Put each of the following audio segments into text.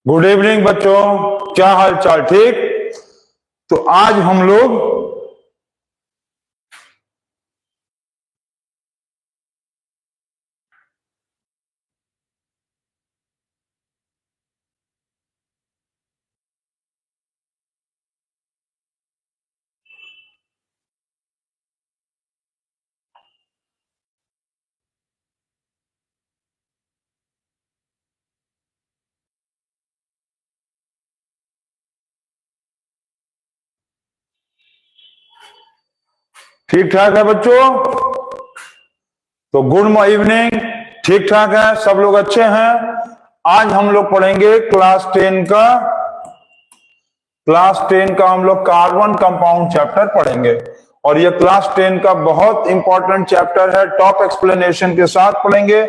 Good evening बच्चों, क्या हाल चाल? ठीक। तो आज हम लोग ठीक ठाक है बच्चों? तो गुड इवनिंग। ठीक ठाक है, सब लोग अच्छे हैं। आज हम लोग पढ़ेंगे क्लास 10 का हम लोग कार्बन कंपाउंड चैप्टर पढ़ेंगे। और ये क्लास 10 का बहुत इंपॉर्टेंट चैप्टर है, टॉप एक्सप्लेनेशन के साथ पढ़ेंगे।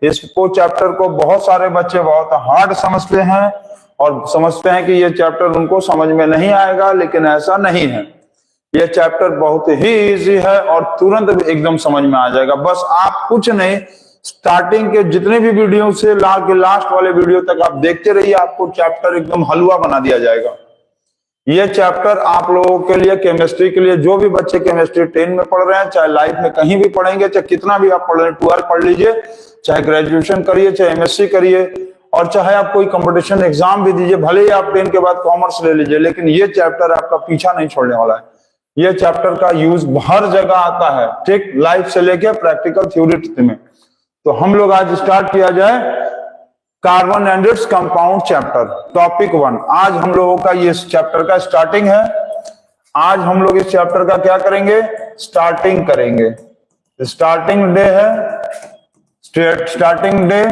इसको चैप्टर को बहुत सारे बच्चे बहुत हार्ड समझते हैं और समझते हैं कि ये चैप्टर उनको समझ में नहीं आएगा, लेकिन ऐसा नहीं है। ये चैप्टर बहुत ही इजी है और तुरंत एकदम समझ में आ जाएगा। बस आप कुछ नहीं, स्टार्टिंग के जितने भी वीडियो से लास्ट वाले वीडियो तक आप देखते रहिए, आपको चैप्टर एकदम हलवा बना दिया जाएगा। ये चैप्टर आप लोगों के लिए, केमिस्ट्री के लिए, जो भी बच्चे केमिस्ट्री 10 में पढ़ रहे हैं, चाहे लाइफ में कहीं भी पढ़ेंगे, चाहे कितना भी आप पढ़ रहे हैं, 12 पढ़ लीजिए, चाहे ग्रेजुएशन करिए, चाहे एमएससी करिए, और चाहे आप कोई कंपटीशन एग्जाम भी दीजिए, भले ही आप 10 के बाद कॉमर्स ले लीजिए, लेकिन ये चैप्टर आपका पीछा नहीं छोड़ने वाला है। ये चैप्टर का यूज हर जगह आता है, ठीक, लाइफ से लेके प्रैक्टिकल थ्योरी में। तो हम लोग आज स्टार्ट किया जाए carbon and its compound chapter, topic 1। आज हम लोगों का ये चैप्टर का स्टार्टिंग है। आज हम लोग इस चैप्टर का क्या करेंगे? स्टार्टिंग करेंगे। स्टार्टिंग डे है, स्टार्टिंग डे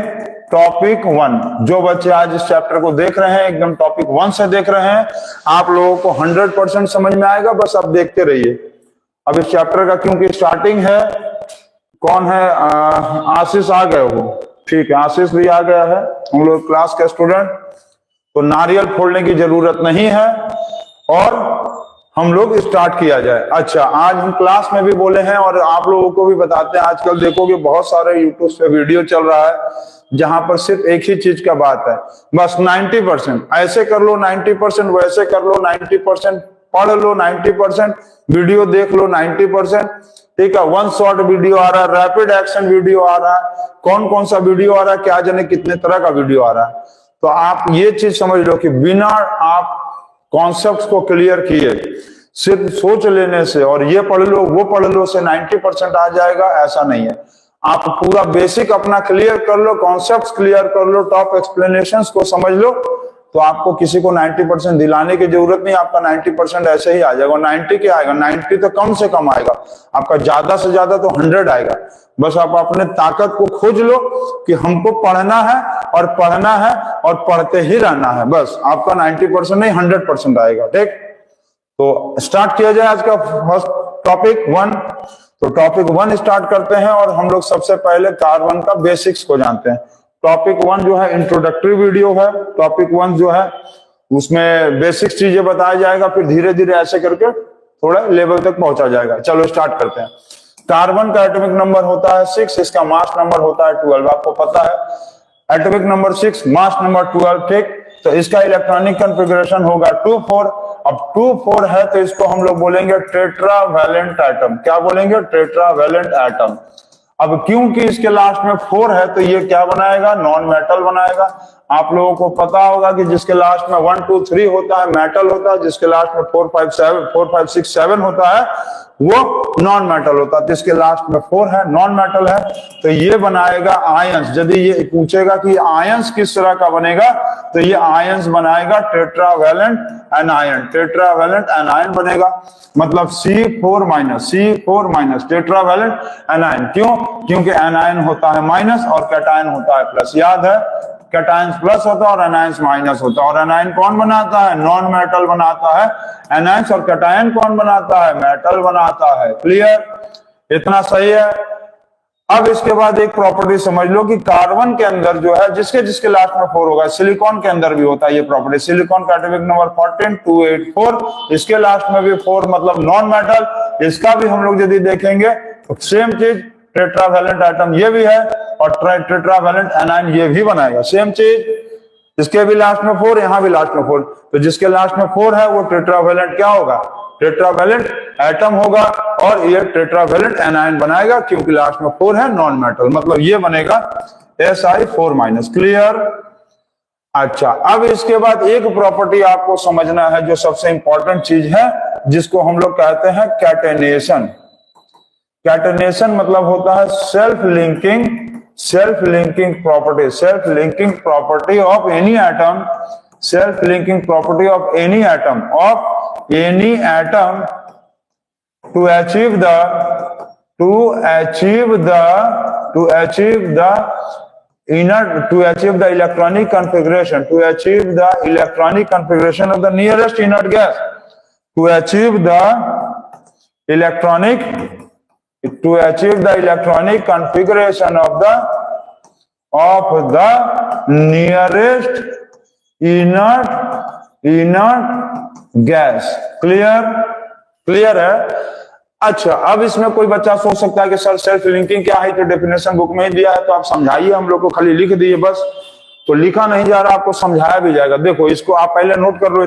टॉपिक 1। जो बच्चे आज इस चैप्टर को देख रहे हैं, एकदम टॉपिक 1 से देख रहे हैं, आप लोगों को 100% समझ में आएगा। बस आप देखते रहिए। अब इस चैप्टर का क्योंकि स्टार्टिंग है, कौन है? आशीष आ गए हो? ठीक है, आशीष भी आ गया है, हम लोग क्लास का स्टूडेंट। तो नारियल फोड़ने की जरूरत नहीं है और हम लोग स्टार्ट किया जाए। अच्छा, आज हम क्लास में भी बोले हैं और आप लोगों को भी बताते हैं, आजकल देखोगे बहुत सारे यूट्यूब पे वीडियो चल रहा है जहां पर सिर्फ एक ही चीज का बात है, बस 90% ऐसे कर लो, 90% वैसे कर लो, 90% पढ़ लो, 90% वीडियो देख लो, 90%, ठीक है। वन शॉट वीडियो आ रहा है, रैपिड एक्शन वीडियो आ रहा है, कौन कौन सा वीडियो आ रहा है, क्या जाने कितने तरह का वीडियो आ रहा है। तो आप ये चीज समझ लो कि बिना आप कॉन्सेप्ट को क्लियर किए, सिर्फ सोच लेने से और ये पढ़ लो वो पढ़ लो से 90% आ जाएगा, ऐसा नहीं है। आप पूरा बेसिक अपना क्लियर कर लो, कॉन्सेप्ट क्लियर कर लो, टॉप एक्सप्लेनेशंस को समझ लो, तो आपको किसी को 90% दिलाने की जरूरत नहीं, आपका 90% ऐसे ही आ जाएगा। 90 क्या आएगा? 90 तो कम से कम आएगा, आपका ज्यादा से ज्यादा तो 100 आएगा। बस आप अपने ताकत को खोज लो कि हमको पढ़ना है और पढ़ना है और पढ़ते ही रहना है, बस आपका 90% नहीं 100% आएगा, ठीक। तो स्टार्ट किया जाए आज का फर्स्ट टॉपिक 1। तो टॉपिक 1 स्टार्ट करते हैं और हम लोग सबसे पहले कार्बन का बेसिक्स को जानते हैं। टॉपिक 1 जो है इंट्रोडक्टरी वीडियो है। टॉपिक 1 जो है उसमें बेसिक चीजें बताया जाएगा, फिर धीरे धीरे ऐसे करके थोड़ा लेवल तक पहुंचा जाएगा। चलो स्टार्ट करते हैं। कार्बन का एटॉमिक नंबर होता है 6, इसका मास नंबर होता है 12, आपको पता है। एटॉमिक नंबर 6, मास नंबर 12, ठीक। तो इसका इलेक्ट्रॉनिक कॉन्फ़िगरेशन होगा 2,4। अब 2,4 है तो इसको हम लोग बोलेंगे टेट्रावैलेंट एटम। क्या बोलेंगे? Tetravalent atom. अब क्योंकि इसके लास्ट में 4 है तो ये क्या बनाएगा? नॉन मेटल बनाएगा। आप लोगों को पता होगा कि जिसके लास्ट में 1, 2, 3 होता है मेटल होता है, जिसके लास्ट में 4, 5, 6, 7 होता है वो नॉन मेटल होता है। तो इसके लास्ट में 4 है, नॉन मेटल है, तो ये बनाएगा आयंस। यदि ये पूछेगा कि आयंस किस तरह का बनेगा, तो ये आयंस बनाएगा टेट्रावैलेंट एनायन। टेट्रावैलेंट एनायन बनेगा, मतलब C4 टेट्रावैलेंट एनायन। क्यों? क्योंकि एनायन होता है माइनस और कैटायन होता है प्लस। याद है, कैटायंस प्लस होता है और एनायंस माइनस होता है। और एनायन कौन बनाता है? नॉन मेटल बनाता है। एनायंस और कैटायन कौन बनाता है? मेटल बनाता है। क्लियर? इतना सही है। अब इसके बाद एक प्रॉपर्टी समझ लो कि कार्बन के अंदर जो है जिसके जिसके लास्ट में 4 होगा, सिलिकॉन के अंदर भी होता है ये प्रॉपर्टी। सिलिकॉन का एटॉमिक नंबर 14, 284, इसके लास्ट में भी 4, मतलब नॉन मेटल। इसका भी हम लोग यदि देखेंगे तो सेम चीज, टेट्रावैलेंट एटम ये भी है और टेट्रावैलेंट एनायन ये भी बनाएगा, सेम चीज। इसके भी लास्ट में 4, यहां भी लास्ट में 4, तो जिसके लास्ट में 4 है वो टेट्रावेलेंट क्या होगा, टेट्रावेलेंट एटम होगा, और ये टेट्रावेलेंट एनायन बनाएगा क्योंकि लास्ट में 4 है, नॉन मेटल, मतलब ये बनेगा Si4-। क्लियर। अच्छा, अब इसके बाद एक प्रॉपर्टी आपको समझना है जो सबसे इंपॉर्टेंट चीज है, जिसको हम लोग कहते हैं कैटेनेशन। कैटेनेशन मतलब होता है self linking property, self linking property of any atom, self linking property of any atom to achieve the electronic configuration of the nearest inert gas, to achieve the electronic configuration of the nearest inert gas। Clear है। अच्छा, अब इसमें कोई बच्चा सोच सकता है कि सर सेल्फ लिंकिंग क्या है, तो डेफिनेशन बुक में ही दिया है, तो आप समझाइए, हम लोग को खाली लिख दिए बस। तो लिखा नहीं जा रहा, आपको समझाया भी जाएगा। देखो, इसको आप पहले नोट कर लो,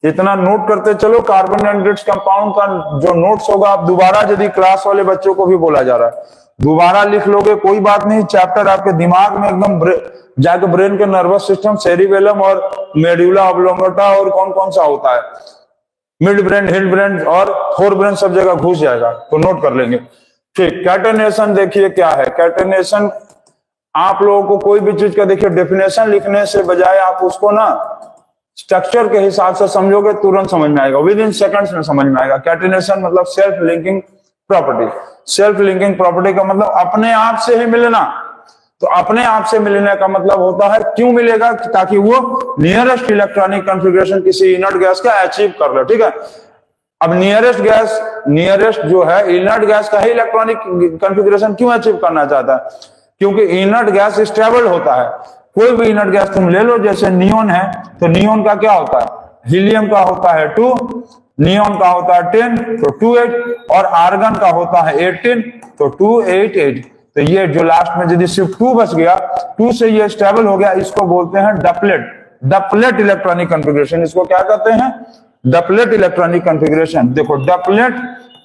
इतना नोट करते चलो। कार्बन एंड्रिक्स कंपाउंड का जो नोट्स होगा, आप दोबारा, यदि क्लास वाले बच्चों को भी बोला जा रहा है, दोबारा लिख लोगे कोई बात नहीं, चैप्टर आपके दिमाग में एकदम जाके ब्रेन के नर्वस सिस्टम, सेरिबेलम और मेडुला ऑब्लोंगेटा और कौन कौन सा होता है, मिड ब्रेन, हिल ब्रेन और फोर ब्रेन, सब जगह घुस जाएगा, तो नोट कर लेंगे। ठीक, कैटेनेशन देखिए क्या है। कैटेनेशन आप लोगों को कोई भी चीज का देखिए डेफिनेशन लिखने से बजाय आप उसको ना स्ट्रक्चर के हिसाब से समझोगे, तुरंत समझ में आएगा, विद इन सेकंड्स में समझ में आएगा। कैटेनेशन मतलब self linking property. Self linking property का मतलब अपने आप से ही मिलना। तो अपने आप से मिलने का मतलब होता है, क्यों मिलेगा, ताकि वो नियरेस्ट इलेक्ट्रॉनिक कॉन्फ़िगरेशन किसी इनर्ट गैस का अचीव कर ले। ठीक है, अब नियरेस्ट जो है इनर्ट गैस का ही इलेक्ट्रॉनिक कॉन्फ़िगरेशन क्यों अचीव करना चाहता है, क्योंकि इनर्ट गैस स्टेबल होता है। कोई भी इनर्ट गैस तुम ले लो, जैसे नियोन है, तो नियोन का क्या होता है, हीलियम का होता है 2, नियोन का होता है 10, तो 28, और आर्गन का होता है 18, तो 288। तो ये जो लास्ट में यदि सिर्फ 2 बच गया, 2 से ये स्टेबल हो गया, इसको बोलते हैं डपलेट इलेक्ट्रॉनिक कॉन्फ़िगरेशन। इसको क्या कहते हैं, डपलेट इलेक्ट्रॉनिक कॉन्फ़िगरेशन। देखो, डपलेट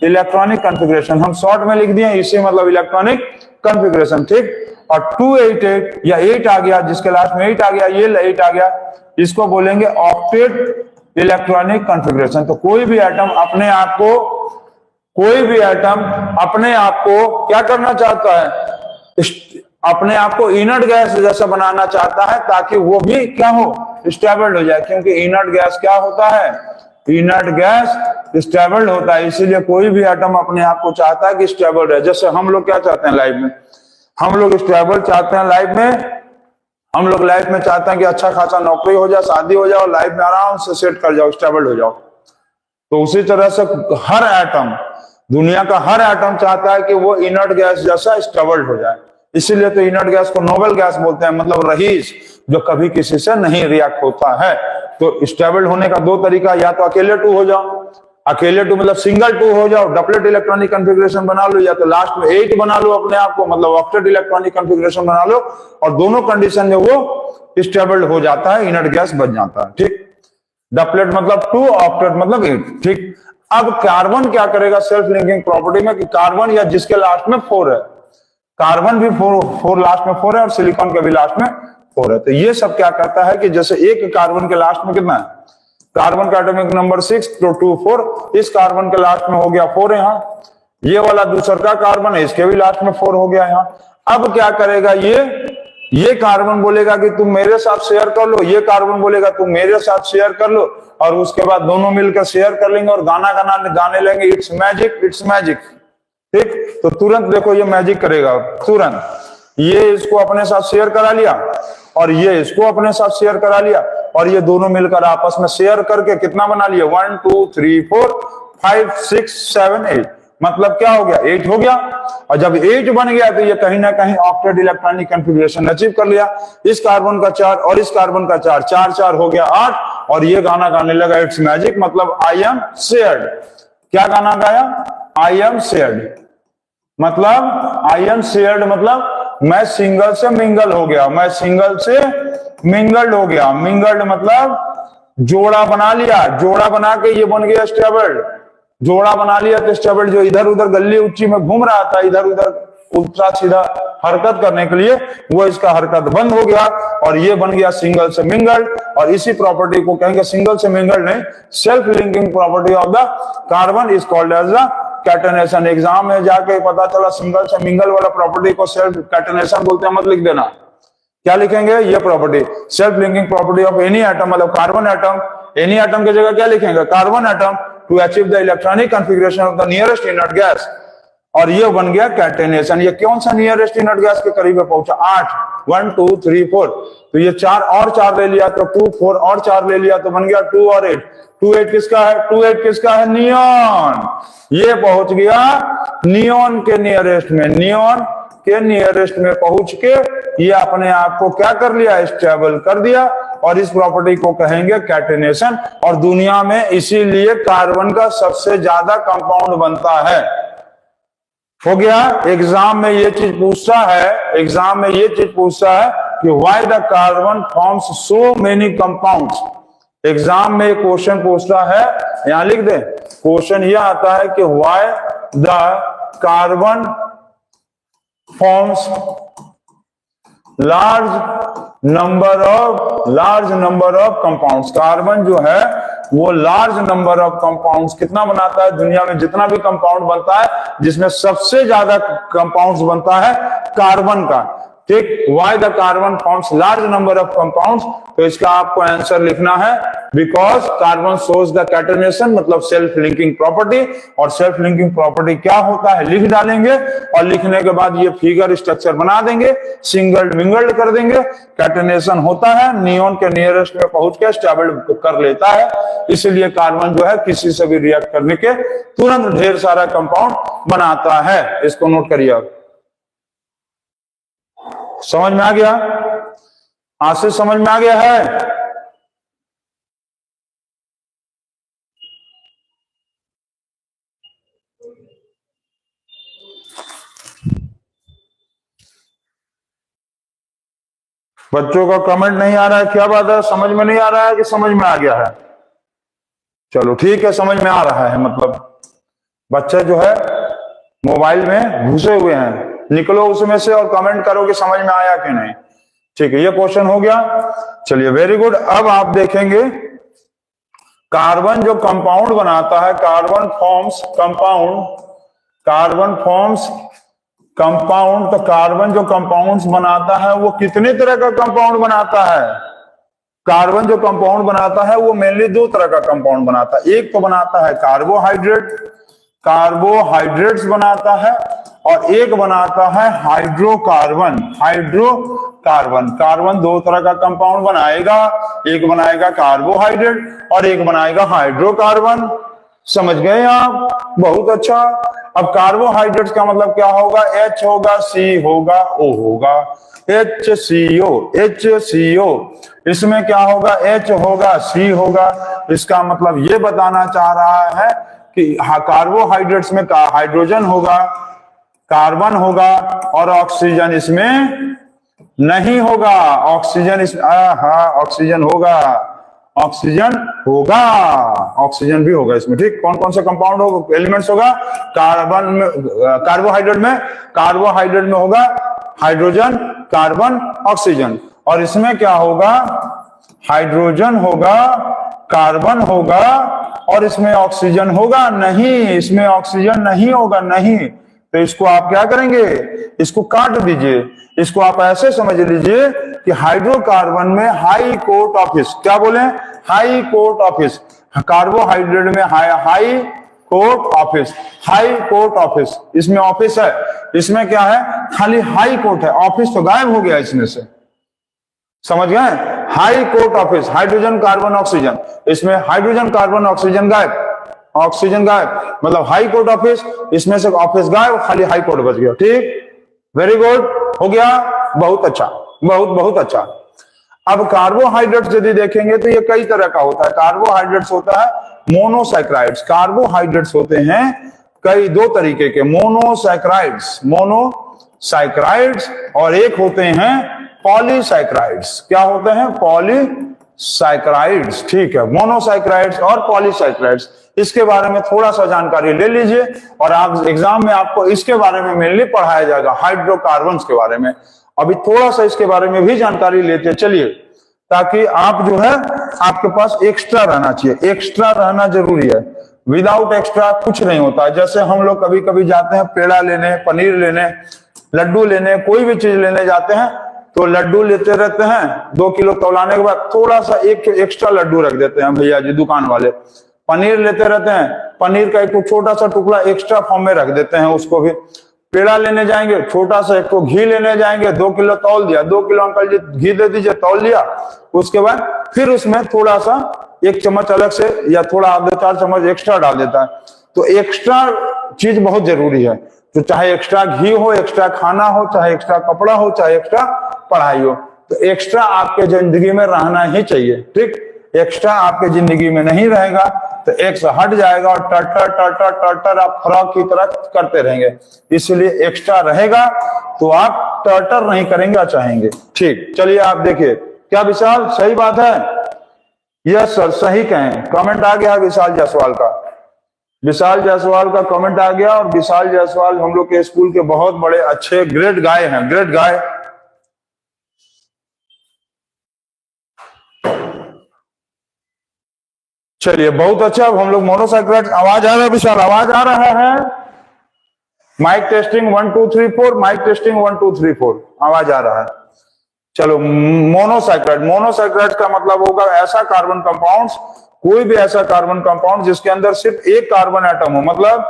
इलेक्ट्रॉनिक कॉन्फ़िगरेशन हम शॉर्ट में लिख दिए, इसे मतलब इलेक्ट्रॉनिक कॉन्फ़िगरेशन। ठीक, और 288 या 8 आ गया, जिसके लास्ट में 8 आ गया, ये 8 आ गया, इसको बोलेंगे ऑक्टेट इलेक्ट्रॉनिक कॉन्फ़िगरेशन। तो कोई भी एटम अपने आप को क्या करना चाहता है, अपने आप को इनर्ट गैस जैसा बनाना चाहता है, ताकि वो भी क्या हो, स्टेबल हो जाए। क्योंकि इनर्ट गैस क्या होता है, इनर्ट गैस स्टेबल होता है, इसीलिए कोई भी एटम अपने आप को चाहता है कि स्टेबल रहे। जैसे हम लोग क्या चाहते हैं लाइफ में, हम लोग स्टेबल चाहते हैं लाइफ में। हम लोग लाइफ में चाहते हैं कि अच्छा खासा नौकरी हो जाए, शादी हो जाए, लाइफ में आराम से सेट कर जाओ, स्टेबल हो जाओ। तो उसी तरह से हर एटम, दुनिया का हर एटम चाहता है कि वो इनर्ट गैस जैसा स्टेबल हो जाए। इसीलिए तो इनर्ट गैस को नोबल गैस बोलते हैं, मतलब रहीस, जो कभी किसी से नहीं रिएक्ट होता है। तो स्टेबल होने का 2 तरीका, या तो अकेले 2 हो जाओ, अकेले 2 मतलब सिंगल 2 हो जाओ, डपलेट इलेक्ट्रॉनिक कॉन्फ़िगरेशन बना लो, या तो लास्ट में 8 बना लो अपने आप को, मतलब ऑक्टेट इलेक्ट्रॉनिक कॉन्फ़िगरेशन बना लो, और दोनों कंडीशन में वो स्टेबल हो जाता है, इनर्ट गैस बन जाता है। ठीक, डपलेट मतलब 2, ऑक्टेट मतलब 8। ठीक, अब कार्बन क्या करेगा सेल्फ लिंकिंग प्रॉपर्टी में, कि कार्बन या जिसके लास्ट में 4 है, कार्बन भी 4 लास्ट में 4 है, और सिलिकॉन के भी लास्ट में 4 है। तो ये सब क्या करता है कि जैसे एक कार्बन के लास्ट में कितना है, कार्बन का एटॉमिक नंबर 6, तो 2 4, इस कार्बन के लास्ट में हो गया 4 यहाँ, ये वाला दूसरा का कार्बन है, इसके भी लास्ट में 4 हो गया यहाँ। अब क्या करेगा, ये कार्बन बोलेगा कि तुम मेरे साथ शेयर कर लो, ये कार्बन बोलेगा तुम मेरे साथ शेयर कर लो, और उसके बाद दोनों मिलकर शेयर कर लेंगे और गाने लेंगे, इट्स मैजिक। ठीक, तो तुरंत देखो ये मैजिक करेगा, तुरंत ये इसको अपने साथ शेयर करा लिया, और ये इसको अपने साथ शेयर करा लिया, और ये दोनों मिलकर आपस में शेयर करके कितना बना लिया, 1 2 3 4 5 6 7 8, मतलब क्या हो गया, 8 हो गया। और जब 8 बन गया तो ये कहीं ना कहीं ऑक्टेट इलेक्ट्रॉनिक कॉन्फ़िगरेशन अचीव कर लिया। इस कार्बन का 4 और इस कार्बन का 4, 4 4 हो गया 8, और ये गाना गाने लगा इट्स मैजिक, मतलब आई एम शेयर्ड। क्या गाना गाया, आई एम शेयर्ड, मतलब आई एम शेयर्ड, मतलब मैं सिंगल से मिंगल हो गया, मैं सिंगल से मिंगल्ड हो गया। मिंगल्ड मतलब जोड़ा बना लिया, जोड़ा बना के ये बन गया स्टेबल्ड, जोड़ा बना लिया तो स्टेबल्ड। जो इधर उधर गली ऊंची में घूम रहा था, इधर उधर उल्टा सीधा हरकत करने के लिए, वो इसका हरकत बंद हो गया और ये बन गया सिंगल से मिंगल्ड। और इसी प्रॉपर्टी को कहेंगे, सिंगल से मिंगल्ड नहीं, self linking property of the carbon is called as the catenation. Exam में जाके पता चला सिंगल से मिंगल वाला प्रॉपर्टी को सेल्फ कैटेनेशन बोलते हैं, मत लिख देना। क्या लिखेंगे? ये property self linking property of any atom, मतलब कार्बन एटम। एनी एटम की जगह क्या लिखेंगे? Carbon atom, to achieve the electronic configuration of the nearest inert gas. और ये बन गया कैटेनेशन। ये कौन सा नियरेस्ट इनर्ट गैस के करीब है पहुंचा? 8, 1 2 3 4। तो ये 4 और 4 ले लिया तो 2, 4 और 4 ले लिया तो बन गया 2 और 8। 2 8 किसका है? 2 8 किसका है? नियॉन। ये पहुंच गया नियॉन के नियरेस्ट में, नियॉन के नियरेस्ट में पहुंच के ये अपने आप को क्या कर लिया? स्टेबल कर दिया। और इस प्रॉपर्टी को कहेंगे कैटेनेशन। और दुनिया में इसीलिए कार्बन का सबसे ज्यादा कंपाउंड बनता है। हो गया। एग्जाम में ये चीज पूछता है, एग्जाम में ये चीज पूछता है कि why the carbon forms so many compounds. Exam में क्वेश्चन पूछता है, यहां लिख दे। क्वेश्चन ये आता है कि why the carbon forms large number of compounds. Carbon जो है वो लार्ज नंबर ऑफ कंपाउंड्स कितना बनाता है? दुनिया में जितना भी कंपाउंड बनता है, जिसमें सबसे ज्यादा कंपाउंड्स बनता है कार्बन का। ठीक, why the carbon forms large number of compounds. तो इसका आपको आंसर लिखना है because carbon shows the catenation, मतलब सेल्फ लिंकिंग प्रॉपर्टी। और सेल्फ लिंकिंग प्रॉपर्टी क्या होता है लिख डालेंगे, और लिखने के बाद ये फिगर स्ट्रक्चर बना देंगे, सिंगल्ड मिंगल्ड कर देंगे। कैटेनेशन होता है, नियॉन के नियरेस्ट में पहुंच के स्टेबल कर लेता है। इसलिए कार्बन जो है किसी से भी रिएक्ट करने के तुरंत ढेर सारा कंपाउंड बनाता है। इसको नोट करिए आप। समझ में आ गया? आशीष समझ में आ गया है? बच्चों का कमेंट नहीं आ रहा है, क्या बात है? समझ में नहीं आ रहा है कि समझ में आ गया है? चलो ठीक है, समझ में आ रहा है। मतलब बच्चे जो है मोबाइल में घुसे हुए हैं, निकलो उसमें से और कमेंट करो कि समझ में आया कि नहीं। ठीक है, ये क्वेश्चन हो गया। चलिए, वेरी गुड। अब आप देखेंगे कार्बन जो कंपाउंड बनाता है, carbon forms compound, carbon forms compound. तो कार्बन जो कंपाउंड्स बनाता है वो कितने तरह का कंपाउंड बनाता है? कार्बन जो कंपाउंड बनाता है वो मेनली 2 तरह का कंपाउंड बनाता है। एक तो बनाता है कार्बोहाइड्रेट, कार्बोहाइड्रेट्स बनाता है, और एक बनाता है हाइड्रोकार्बन, हाइड्रोकार्बन। कार्बन 2 तरह का कंपाउंड बनाएगा, एक बनाएगा कार्बोहाइड्रेट और एक बनाएगा हाइड्रोकार्बन। समझ गए आप? बहुत अच्छा। अब कार्बोहाइड्रेट्स का मतलब क्या होगा? H होगा, C होगा, O होगा, HCO। इसमें क्या होगा? H होगा, C होगा। इसका मतलब ये बताना चाह रहा है कि कार्बोहाइड्रेट्स में हाइड्रोजन होगा, कार्बन होगा और ऑक्सीजन इसमें नहीं होगा। ऑक्सीजन इसमें ऑक्सीजन होगा, ऑक्सीजन होगा, ऑक्सीजन भी होगा इसमें। ठीक, कौन कौन सा कंपाउंड होगा, एलिमेंट्स होगा? कार्बन में, कार्बोहाइड्रेट में होगा हाइड्रोजन, कार्बन, ऑक्सीजन। और इसमें क्या होगा? हाइड्रोजन होगा, कार्बन होगा और इसमें ऑक्सीजन होगा नहीं, इसमें ऑक्सीजन नहीं होगा, नहीं। तो इसको आप क्या करेंगे? इसको काट दीजिए। इसको आप ऐसे समझ लीजिए कि हाइड्रोकार्बन में हाई कोर्ट ऑफिस, क्या बोले? High court office. कार्बोहाइड्रेट में high court office, high court office. इसमें ऑफिस है, इसमें क्या है? खाली हाई कोर्ट है, ऑफिस तो गायब हो गया इसमें से। समझ गए? High court office, hydrogen, carbon, oxygen. इसमें हाइड्रोजन, कार्बन, ऑक्सीजन गायब, ऑक्सीजन गायब, मतलब हाई कोर्ट ऑफिस। इसमें से ऑफिस गायब, खाली हाई कोर्ट बच गया। ठीक, वेरी गुड, हो गया। बहुत अच्छा, बहुत बहुत अच्छा। अब कार्बोहाइड्रेट्स यदि देखेंगे तो ये कई तरह का होता है। कार्बोहाइड्रेट्स होता है मोनोसैकराइड्स। कार्बोहाइड्रेट्स होते हैं कई 2 तरीके के, मोनोसैकराइड्स, मोनोसाइक्राइड्स और एक होते हैं पॉलीसाइक्राइड्स। क्या होते हैं? पॉलीसाइक्राइड्स। ठीक है, मोनोसाइक्राइड्स और पॉलीसाइक्राइड्स, इसके बारे में थोड़ा सा जानकारी ले लीजिए और आप एग्जाम में आपको इसके बारे में मेनली पढ़ाया जाएगा, हाइड्रोकार्बन्स के बारे में। अभी थोड़ा सा इसके बारे में भी जानकारी लेते चलिए, ताकि आप जो है आपके पास एक्स्ट्रा रहना चाहिए, एक्स्ट्रा रहना जरूरी है। विदाउट एक्स्ट्रा कुछ नहीं होता है। जैसे हम लोग कभी कभी जाते हैं पेड़ा लेने, पनीर लेने, लड्डू लेने, कोई भी चीज लेने जाते हैं तो लड्डू लेते रहते हैं, 2 किलो तौलाने के बाद थोड़ा सा एक एक्स्ट्रा लड्डू रख देते हैं भैया जी दुकान वाले। पनीर लेते रहते हैं, पनीर का एक छोटा सा टुकड़ा एक्स्ट्रा फॉर्म में रख देते हैं उसको भी। पेड़ा लेने जाएंगे, छोटा सा एक तो घी लेने जाएंगे, 2 किलो तौल दिया, 2 किलो अंकल जी घी दे दीजिए, तौल लिया। उसके बाद फिर उसमें थोड़ा सा 1 चम्मच अलग से या थोड़ा आधे 4 चम्मच एक्स्ट्रा डाल देता है। तो एक्स्ट्रा चीज बहुत जरूरी है। तो चाहे एक्स्ट्रा घी हो, एक्स्ट्रा खाना हो, चाहे एक्स्ट्रा कपड़ा हो, चाहे एक्स्ट्रा पढ़ाई हो, तो एक्स्ट्रा आपके जिंदगी में रहना ही चाहिए। ठीक, एक्स्ट्रा आपके जिंदगी में नहीं रहेगा तो एक्स हट जाएगा और टटर टटर टटर आप फ्रॉक की तरह करते रहेंगे। इसलिए एक्स्ट्रा रहेगा तो आप टटर नहीं करेंगे चाहेंगे। ठीक, चलिए आप देखिए, क्या विशाल सही बात है? यस सर, सही कहें। कमेंट आ गया विशाल जायसवाल का, विशाल जायसवाल का कमेंट आ गया। और विशाल जायसवाल हम लोग के स्कूल के बहुत बड़े अच्छे ग्रेट गाय हैं, ग्रेट गाय। चलिए बहुत अच्छा। अब हम लोग मोनोसाइक्राइड, आवाज आ रहा है विशाल? आवाज आ रहा है? माइक टेस्टिंग 1 2 3 4, माइक टेस्टिंग 1 2 3 4, आवाज आ रहा है। चलो, मोनोसाइक्राइड, मोनोसाइक्राइड का मतलब होगा ऐसा कार्बन कंपाउंड्स, कोई भी ऐसा कार्बन कंपाउंड जिसके अंदर सिर्फ एक कार्बन एटम हो। मतलब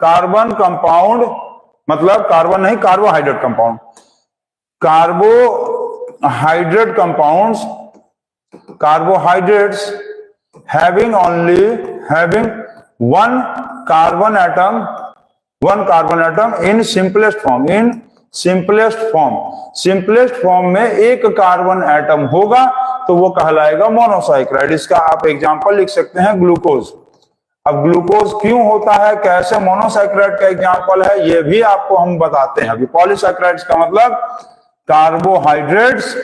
कार्बन कंपाउंड, मतलब कार्बन नहीं, carbohydrate compound. Carbohydrate compounds, carbohydrates having one carbon atom in simplest form, simplest form में एक कार्बन एटम होगा तो वो कहलाएगा मोनोसाइक्राइड। इसका आप एग्जांपल लिख सकते हैं ग्लूकोज। अब ग्लूकोज क्यों होता है, कैसे मोनोसाइक्राइड का एग्जांपल है, ये भी आपको हम बताते हैं। अभी पॉलीसाइक्राइड्स का मतलब carbohydrates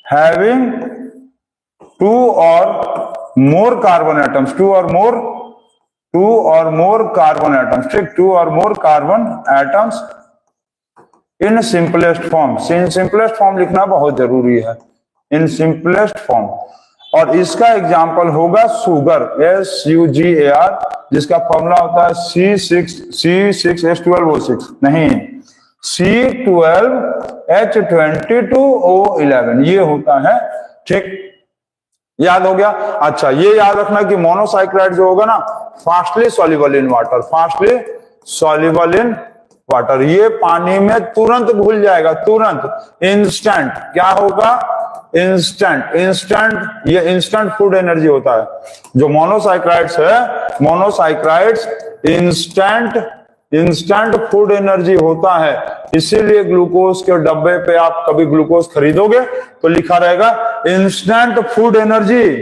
having 2 or more carbon atoms, 2 or more carbon atoms, ठीक, 2 or more carbon atoms in simplest form। simplest form लिखना बहुत जरूरी है, in simplest form। और इसका एग्जाम्पल होगा सुगर, SUGAR, जिसका फॉर्मूला होता है C6H12O6, नहीं, C12H22O11, ये होता है। ठीक, याद हो गया? अच्छा, ये याद रखना कि मोनोसाइक्राइड जो होगा ना, fastly soluble in water, fastly soluble in water, ये पानी में तुरंत घुल जाएगा, तुरंत, इंस्टेंट। क्या होगा? इंस्टेंट, ये इंस्टेंट फूड एनर्जी होता है। जो मोनोसाइक्राइड्स है, मोनोसाइक्राइड्स इंस्टेंट फूड एनर्जी होता है। इसीलिए ग्लूकोज के डब्बे पे आप कभी ग्लूकोज खरीदोगे तो लिखा रहेगा इंस्टेंट फूड एनर्जी।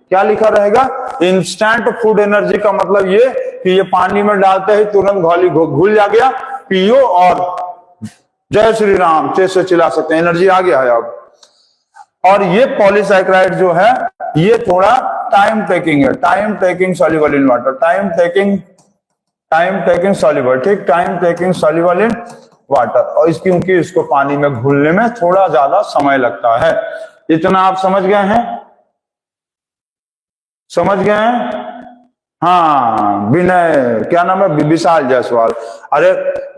क्या लिखा रहेगा? इंस्टेंट फूड एनर्जी का मतलब ये कि ये पानी में डालते ही तुरंत घुल जा गया, पियो और जय श्री राम से चिल्ला सकते हैं, एनर्जी आ गया है अब। और ये पॉलीसाइक्राइड जो है ये थोड़ा टाइम टेकिंग है, time taking soluble in water, time taking soluble, ठीक, time taking soluble in water. और क्योंकि इसको पानी में घुलने में थोड़ा ज्यादा समय लगता है। इतना आप समझ गए हैं? समझ गए हैं? हाँ, विनय, क्या नाम है? विशाल जायसवाल। अरे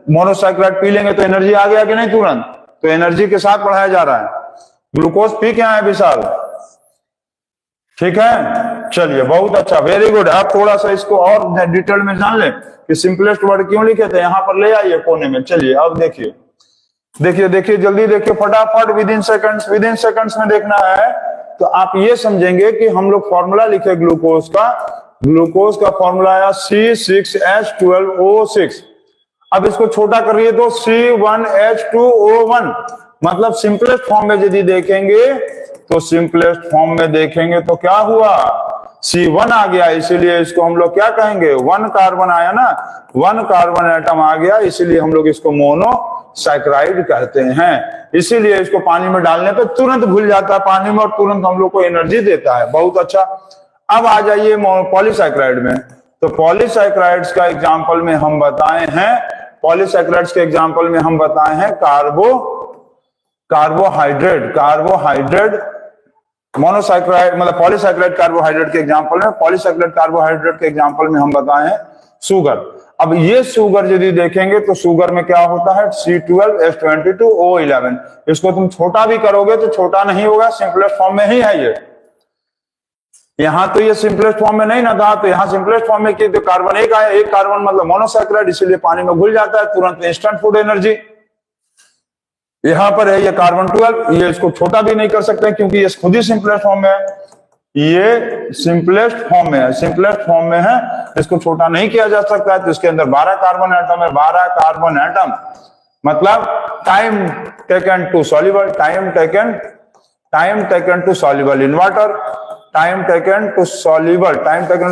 मोनोसाइक्राइड पी लेंगे तो एनर्जी आ गया कि नहीं तुरंत? तो एनर्जी के साथ पढ़ाया जा रहा है। ग्लूकोज पी के आए विशाल, ठीक है? चलिए बहुत अच्छा, वेरी गुड। आप थोड़ा सा इसको और डिटेल में जान लें कि सिंपलेस्ट वर्ड क्यों लिखे थे, यहां पर ले आइए कोने में। चलिए अब देखिए, जल्दी देखिए, फटाफट, विद इन सेकंड्स में देखना है। तो आप ये समझेंगे कि हम लोग फॉर्मूला लिखे ग्लूकोज का फॉर्मूला आया C6H12O6। अब इसको छोटा करिए तो C1H2O1। मतलब सिंपलेस्ट फॉर्म में यदि देखेंगे तो क्या हुआ? C1 आ गया, इसीलिए इसको हम लोग क्या कहेंगे, 1 कार्बन आया ना, 1 कार्बन एटम आ गया, इसीलिए हम लोग इसको मोनोसैकेराइड कहते हैं। इसीलिए इसको पानी में डालने पे तुरंत घुल जाता है पानी में और तुरंत हम लोग को एनर्जी देता है। बहुत अच्छा। अब आ जाइए पॉलीसैकेराइड में। तो पॉलीसैकेराइड्स का एग्जाम्पल में हम बताए हैं, पॉलीसैकेराइड्स के एग्जाम्पल में हम बताए हैं कार्बोहाइड्रेट मोनोसैकेराइड मतलब पॉलीसैकेराइड कार्बोहाइड्रेट के एग्जांपल में, पॉलीसैकेराइड कार्बोहाइड्रेट के एग्जांपल में हम बताए हैं शुगर। अब ये शुगर यदि देखेंगे तो शुगर में क्या होता है, C12H22O11। इसको तुम छोटा भी करोगे तो छोटा नहीं होगा, सिंपलेस्ट फॉर्म में ही है ये। यहां तो ये सिंपलेस्ट फॉर्म में नहीं ना था, तो यहां सिंपलेस्ट फॉर्म में की तो कार्बन एक आया, एक कार्बन मतलब मोनोसैकेराइड, इसीलिए पानी में घुल जाता है तुरंत, इंस्टेंट फूड एनर्जी। यहां पर है ये कार्बन 12, ये इसको छोटा भी नहीं कर सकते क्योंकि ये खुद ही सिंपलेस्ट फॉर्म में है, ये सिंपलेस्ट फॉर्म में है, सिंपलेस्ट फॉर्म में है, इसको छोटा नहीं किया जा सकता है। तो इसके अंदर 12 कार्बन एटम है, 12 कार्बन एटम मतलब time taken to soluble, time taken to soluble in water, time taken to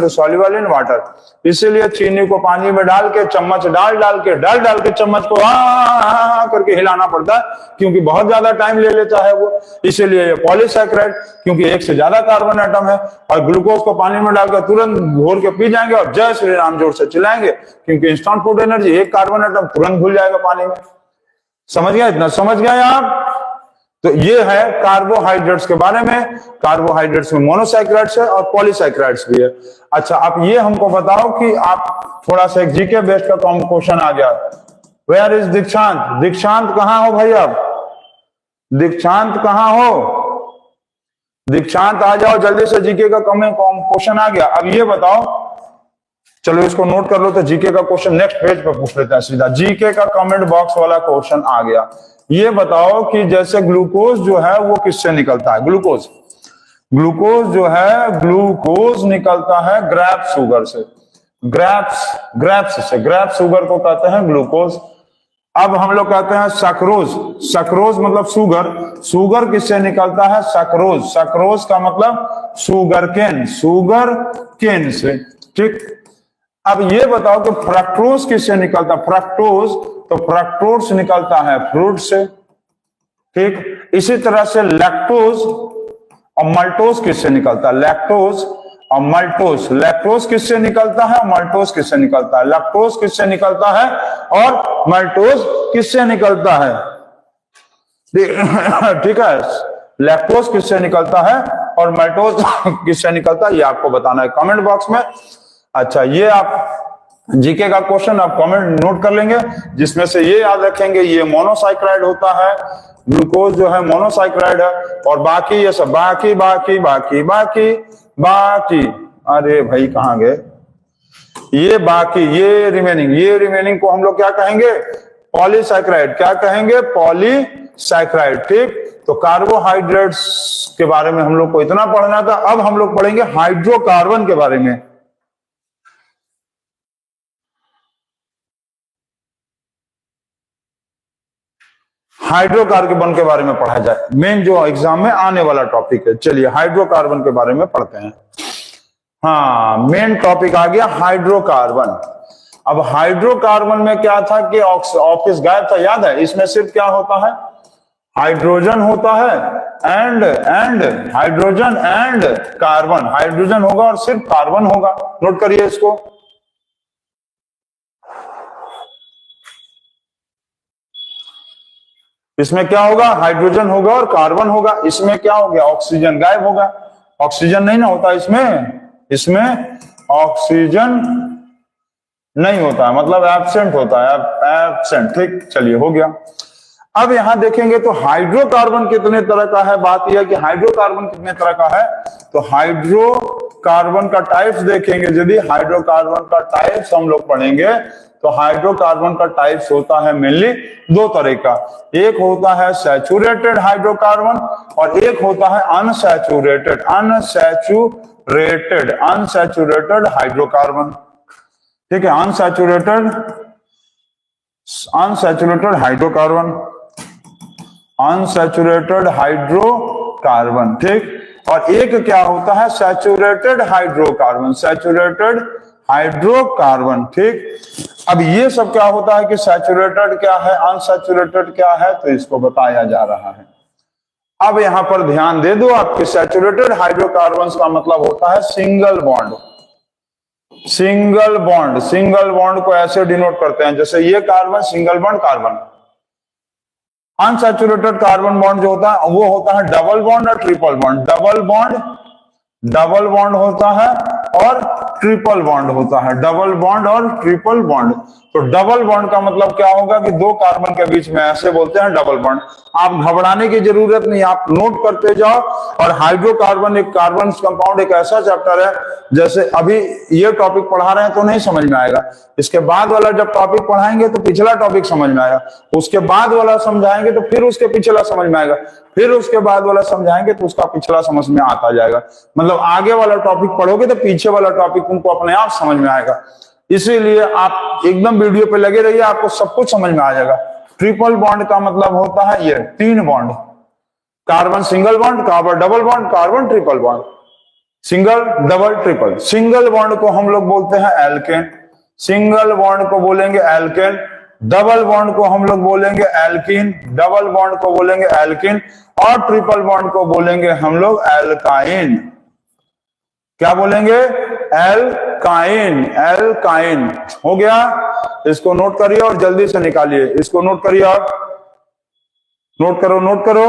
soluble in water. इसीलिए चीनी को पानी में डाल के चम्मच डाल के चम्मच को करके हिलाना पड़ता है, क्योंकि बहुत ज्यादा टाइम ले लेता है वो। इसीलिए ये पॉलीसैकेराइड, क्योंकि एक से ज्यादा कार्बन एटम है, और ग्लूकोज को पानी में डालकर तुरंत घोल के पी जाएंगे और जय श्री राम जोर से चिल्लाएंगे, क्योंकि इंस्टेंट फूड एनर्जी, एक कार्बन एटम तुरंत घुल जाएगा पानी में। समझ गया, इतना समझ गए आप? तो ये है कार्बोहाइड्रेट्स के बारे में। कार्बोहाइड्रेट्स में मोनोसैकेराइड्स है और पॉलीसैकेराइड्स भी है। अच्छा, आप ये हमको बताओ कि आप थोड़ा सा एक जीके बेस्ड का क्वेश्चन आ गया, वेयर इज दीक्षांत? दीक्षांत कहाँ हो भाई? आप दीक्षांत कहाँ हो? दीक्षांत आ जाओ जल्दी से, जीके का क्वेश्चन आ गया। अब ये बताओ, चलो इसको नोट कर लो, तो जीके का क्वेश्चन नेक्स्ट पेज पर पूछ लेते हैं सीधा। जीके का कमेंट बॉक्स वाला क्वेश्चन आ गया। ये बताओ कि जैसे ग्लूकोज जो है वो किससे निकलता है? ग्लूकोज जो है, ग्लूकोज निकलता है ग्रेप्स शुगर से, ग्रेप्स शुगर को कहते हैं ग्लूकोज। अब हम लोग कहते हैं सक्रोज मतलब शुगर किससे निकलता है? सक्रोज का मतलब शुगर केन से, ठीक। अब ये बताओ कि फ्रक्टोज किससे निकलता है? फ्रक्टोज निकलता है फ्रूट से, ठीक। इसी तरह से लैक्टोज और मल्टोज किससे निकलता है? लैक्टोज किससे निकलता है? मल्टोज किससे निकलता है? लैक्टोज किससे निकलता है और मल्टोज किससे निकलता है? ठीक है, लैक्टोज किससे निकलता है और मल्टोज किससे निकलता है, ये आपको बताना है कमेंट बॉक्स में। अच्छा, ये आप जीके का क्वेश्चन आप कमेंट नोट कर लेंगे, जिसमें से ये याद रखेंगे ये मोनोसैकेराइड होता है, ग्लूकोज जो है मोनोसैकेराइड है, और बाकी ये सब बाकी अरे भाई कहां गए ये बाकी, ये रिमेनिंग को हम लोग क्या कहेंगे? पॉलीसैकेराइड। क्या कहेंगे? पॉलीसैकेराइड, ठीक। तो कार्बोहाइड्रेट्स के बारे में हम लोग को इतना पढ़ना था। अब हम लोग पढ़ेंगे हाइड्रोकार्बन के बारे में। हाइड्रोकार्बन के बारे में पढ़ा जाए, मेन जो एग्जाम में आने वाला टॉपिक है। चलिए हाइड्रोकार्बन के बारे में पढ़ते हैं। हाँ, मेन टॉपिक आ गया हाइड्रोकार्बन। अब हाइड्रोकार्बन में क्या था कि ऑफिस गायब था, याद है? इसमें सिर्फ क्या होता है? हाइड्रोजन होता है and hydrogen and carbon, hydrogen होगा और सिर्फ कार्बन होगा। नोट करिए इसको। इसमें क्या होगा? हाइड्रोजन होगा और कार्बन होगा। इसमें क्या हो गया? ऑक्सीजन गायब होगा। ऑक्सीजन नहीं ना होता इसमें ऑक्सीजन नहीं होता, मतलब एब्सेंट होता है, एब्सेंट, ठीक। चलिए हो गया। अब यहां देखेंगे तो हाइड्रोकार्बन कितने तरह का है। बात यह कि हाइड्रोकार्बन कितने तरह का है, तो हाइड्रोकार्बन का टाइप्स देखेंगे। यदि हाइड्रोकार्बन का टाइप्स हम लोग पढ़ेंगे तो हाइड्रोकार्बन का टाइप्स होता है मेनली दो तरह का। एक होता है सैचुरेटेड हाइड्रोकार्बन और एक होता है अनसैचुरेटेड अनसैचुरेटेड हाइड्रोकार्बन, ठीक है। अनसैचुरेटेड हाइड्रोकार्बन, ठीक। और एक क्या होता है सैचुरेटेड हाइड्रोकार्बन, सैचुरेटेड हाइड्रोकार्बन। ठीक, अब ये सब क्या होता है कि सैचुरेटेड क्या है, अनसैचुरेटेड क्या है, तो इसको बताया जा रहा है। अब यहां पर ध्यान दे दो आपके सैचुरेटेड हाइड्रोकार्बन्स का मतलब होता है single bond. Single bond, single bond को ऐसे डिनोट करते हैं जैसे ये carbon single bond carbon. Unsaturated carbon bond जो होता है वो होता है डबल बॉन्ड और ट्रिपल बॉन्ड। डबल बॉन्ड होता है और ट्रिपल बॉन्ड होता है, डबल बॉन्ड और ट्रिपल बॉन्ड। तो डबल बॉन्ड का मतलब क्या होगा कि दो कार्बन के बीच में, ऐसे बोलते हैं डबल बॉन्ड। आप घबराने की जरूरत नहीं, आप नोट करते जाओ। और हाइड्रोकार्बन एक कार्बन कंपाउंड एक ऐसा चैप्टर है, जैसे अभी ये टॉपिक पढ़ा रहे हैं तो नहीं समझ में आएगा, इसके बाद वाला जब टॉपिक पढ़ाएंगे तो पिछला टॉपिक समझ में आएगा, उसके बाद वाला समझाएंगे तो फिर उसके पिछला समझ में आएगा, फिर उसके बाद वाला समझाएंगे तो उसका पिछला समझ में आता जाएगा। मतलब आगे वाला टॉपिक पढ़ोगे तो पीछे वाला टॉपिक तुमको अपने आप समझ में आएगा। इसीलिए आप एकदम वीडियो पे लगे रहिए, आपको सब कुछ समझ में आ जाएगा। ट्रिपल बॉन्ड का मतलब होता है ये तीन bond, carbon single bond, carbon double bond, carbon triple bond, single double triple. Single bond को हम लोग बोलते हैं एल्केन, सिंगल बॉन्ड को बोलेंगे एल्केन, डबल बॉन्ड को हम लोग बोलेंगे एल्कीन, डबल बॉन्ड को बोलेंगे एल्कीन, और ट्रिपल बॉन्ड को बोलेंगे हम लोग एल्काइन। क्या बोलेंगे? Alkyne, alkyne. हो गया, इसको नोट करिए और जल्दी से निकालिए, इसको नोट करिए आप, नोट करो, नोट करो।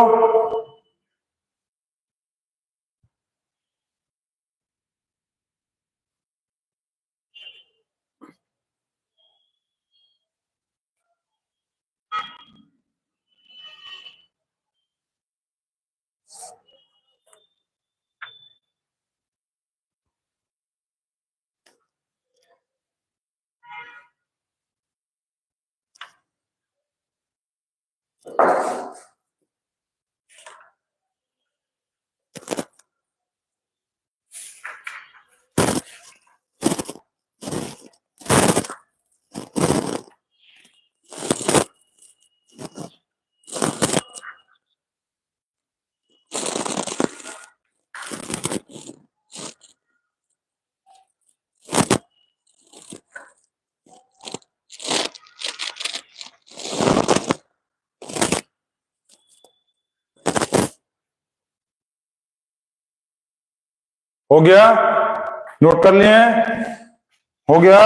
हो गया, नोट कर लिए? हो गया।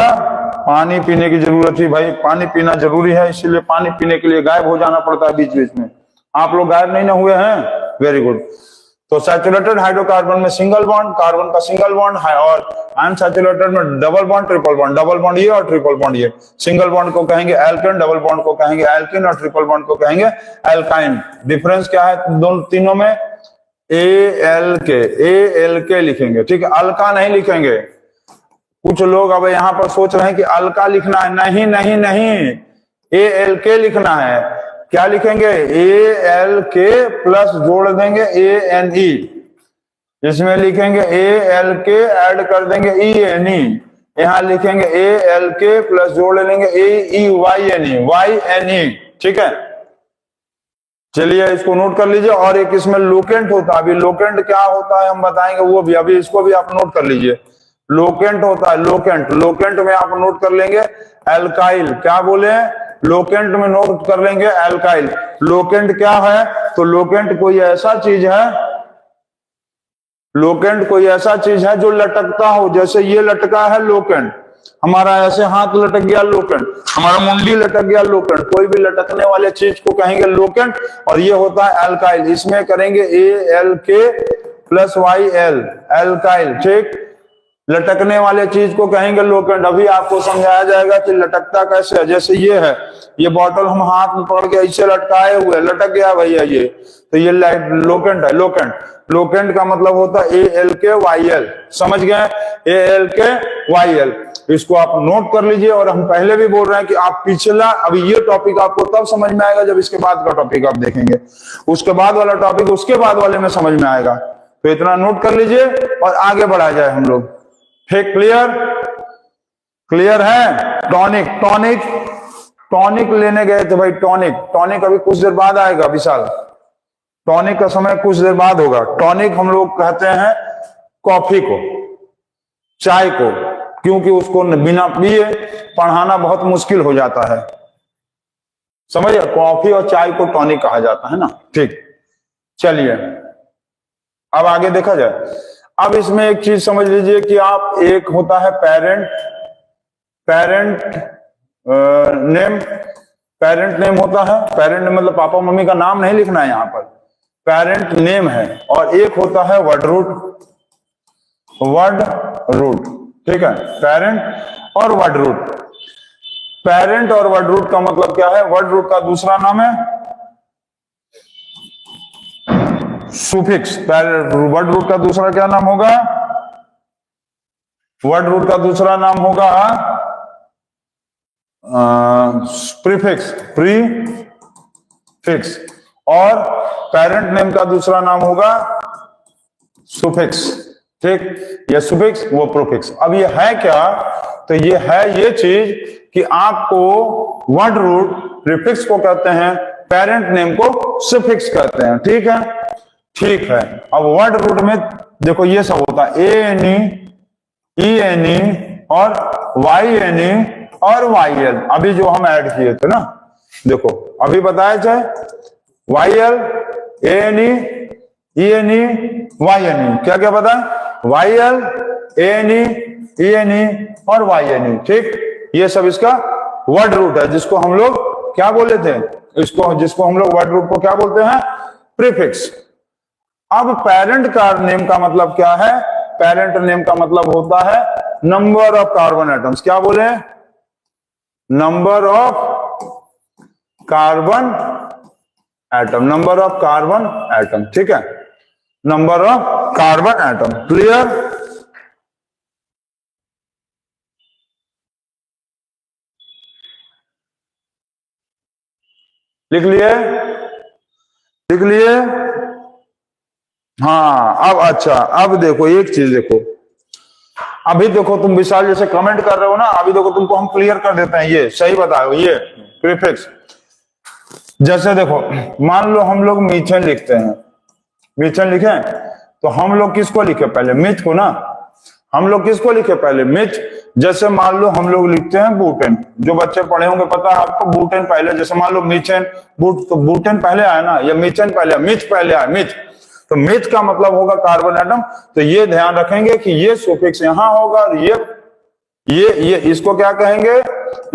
पानी पीने की जरूरत थी भाई, पानी पीना जरूरी है, इसीलिए पानी पीने के लिए गायब हो जाना पड़ता है बीच बीच में। आप लोग गायब नहीं ना हुए हैं? Very good. तो सैचुरेटेड हाइड्रोकार्बन में सिंगल बॉन्ड, कार्बन का सिंगल बॉन्ड है, और अनसैचुरेटेड में double bond triple bond, double bond ये और ट्रिपल बॉन्ड ये। सिंगल बॉन्ड को कहेंगे एल्केन, डबल बॉन्ड को कहेंगे एल्किन, और ट्रिपल बॉन्ड को कहेंगे एल्काइन। डिफरेंस क्या है दोनों तीनों में? एल के लिखेंगे, ठीक है, अल्का नहीं लिखेंगे। कुछ लोग अब यहाँ पर सोच रहे हैं कि अल्का लिखना है, नहीं नहीं नहीं, एल के लिखना है। क्या लिखेंगे? एल के प्लस जोड़ देंगे ANE, इसमें लिखेंगे एल के ऐड कर देंगे ENE, यहाँ लिखेंगे एल के प्लस जोड़ लेंगे YNE, ठीक है। चलिए इसको नोट कर लीजिए। और एक इसमें लोकेंट होता है, अभी लोकेंट क्या होता है हम बताएंगे वो भी, अभी इसको भी आप नोट कर लीजिए। लोकेंट होता है, लोकेंट, लोकेंट में आप नोट कर लेंगे एल्काइल। क्या बोले? लोकेंट में नोट कर लेंगे एल्काइल। लोकेंट क्या है? तो लोकेंट कोई ऐसा चीज है, लोकेंट कोई ऐसा चीज है जो लटकता हो, जैसे ये लटका है लोकेंट, हमारा ऐसे हाथ लटक गया लोकेंट, हमारा मुंडी लटक गया लोकेंट, कोई भी लटकने वाले चीज को कहेंगे लोकेंट, और ये होता है एल्काइल। इसमें करेंगे ALK प्लस YL, एल्काइल, ठीक। लटकने वाले चीज को कहेंगे लोकेंट। अभी आपको समझाया जाएगा कि लटकता कैसे है। जैसे ये है, ये बॉटल हम हाथ में पकड़ के ऐसे लटकाए हुए, लटक गया भैया ये, तो ये लोकेंट है। लोकेंट, लोकेंट का मतलब होता है ALK YL, समझ गए? ALK YL, इसको आप नोट कर लीजिए। और हम पहले भी बोल रहे हैं कि आप पिछला, अभी ये टॉपिक आपको तब समझ में आएगा जब इसके बाद का टॉपिक आप देखेंगे, उसके बाद वाला टॉपिक उसके बाद वाले में समझ में आएगा। तो इतना नोट कर लीजिए और आगे बढ़ा जाए हम लोग, ठीक। क्लियर? क्लियर है? टॉनिक, टॉनिक, टॉनिक लेने गए थे भाई, टॉनिक, टॉनिक अभी कुछ देर बाद आएगा विशाल। टॉनिक का समय कुछ देर बाद होगा। टॉनिक हम लोग कहते हैं कॉफी को, चाय को, क्योंकि उसको बिना पिए पढ़ाना बहुत मुश्किल हो जाता है। समझिए, कॉफी और चाय को टॉनिक कहा जाता है ना। ठीक, चलिए अब आगे देखा जाए। अब इसमें एक चीज समझ लीजिए कि आप, एक होता है पेरेंट नेम, पेरेंट नेम होता है, पेरेंट नेम मतलब पापा मम्मी का नाम नहीं लिखना है यहाँ पर, पेरेंट नेम है। और एक होता है वर्ड रूट, ठीक है, पेरेंट और वर्ड रूट। पेरेंट और वर्ड रूट का मतलब क्या है? वर्ड रूट का दूसरा नाम है सुफिक्स। वर्ड रूट का दूसरा क्या नाम होगा? वर्ड रूट का दूसरा नाम होगा प्रीफिक्स, और पेरेंट नेम का दूसरा नाम होगा सुफिक्स। ठीक, ये सुफिक्स, वो प्रीफिक्स। अब ये है क्या? तो ये है ये चीज कि आपको वर्ड रूट प्रीफिक्स को कहते हैं, पेरेंट नेम को सुफिक्स कहते हैं। ठीक है, ठीक है। अब वर्ड रूट में देखो ये सब होता है, ए एन ई एन ई और वाई एन ई और वाई एल। अभी जो हम ऐड किए थे ना, देखो अभी बताया जाए, Y L, A N E N E, Y N E, क्या क्या पता है? Y L, A N E और वाई एन ई। ठीक, ये सब इसका वर्ड रूट है, जिसको हम लोग क्या बोले थे? जिसको हम लोग वर्ड रूट को क्या बोलते हैं? प्रीफिक्स। अब पेरेंट का नेम का मतलब क्या है? पेरेंट नेम का मतलब होता है नंबर ऑफ कार्बन एटम्स। क्या बोले? Number of carbon atom, number of carbon atom. ठीक है, number of carbon atom. Clear? लिख लिए? लिख लिए? हाँ, अब अच्छा, अब देखो एक चीज देखो, अभी देखो तुम विशाल जैसे कमेंट कर रहे हो ना, अभी देखो तुमको हम क्लियर कर देते हैं। ये सही बताओ, ये प्रीफिक्स। जैसे देखो मान लो हम लोग मीथेन लिखते हैं, मीथेन लिखे तो हम लोग किसको लिखे? पहले मिथ को ना। हम लोग किसको लिखे? पहले मिथ। जैसे मान लो हम लोग लिखते हैं बूटेन, जो बच्चे पढ़े होंगे पता है आपको, बूटेन पहले। जैसे मान लो मीथेन, तो बूटेन पहले आया ना, या मीथेन पहले, मिथ पहले आया, मिथ। तो मिथ का मतलब होगा कार्बन एटम। तो ये ध्यान रखेंगे कि ये सुफिक्स यहां होगा, और ये इसको क्या कहेंगे?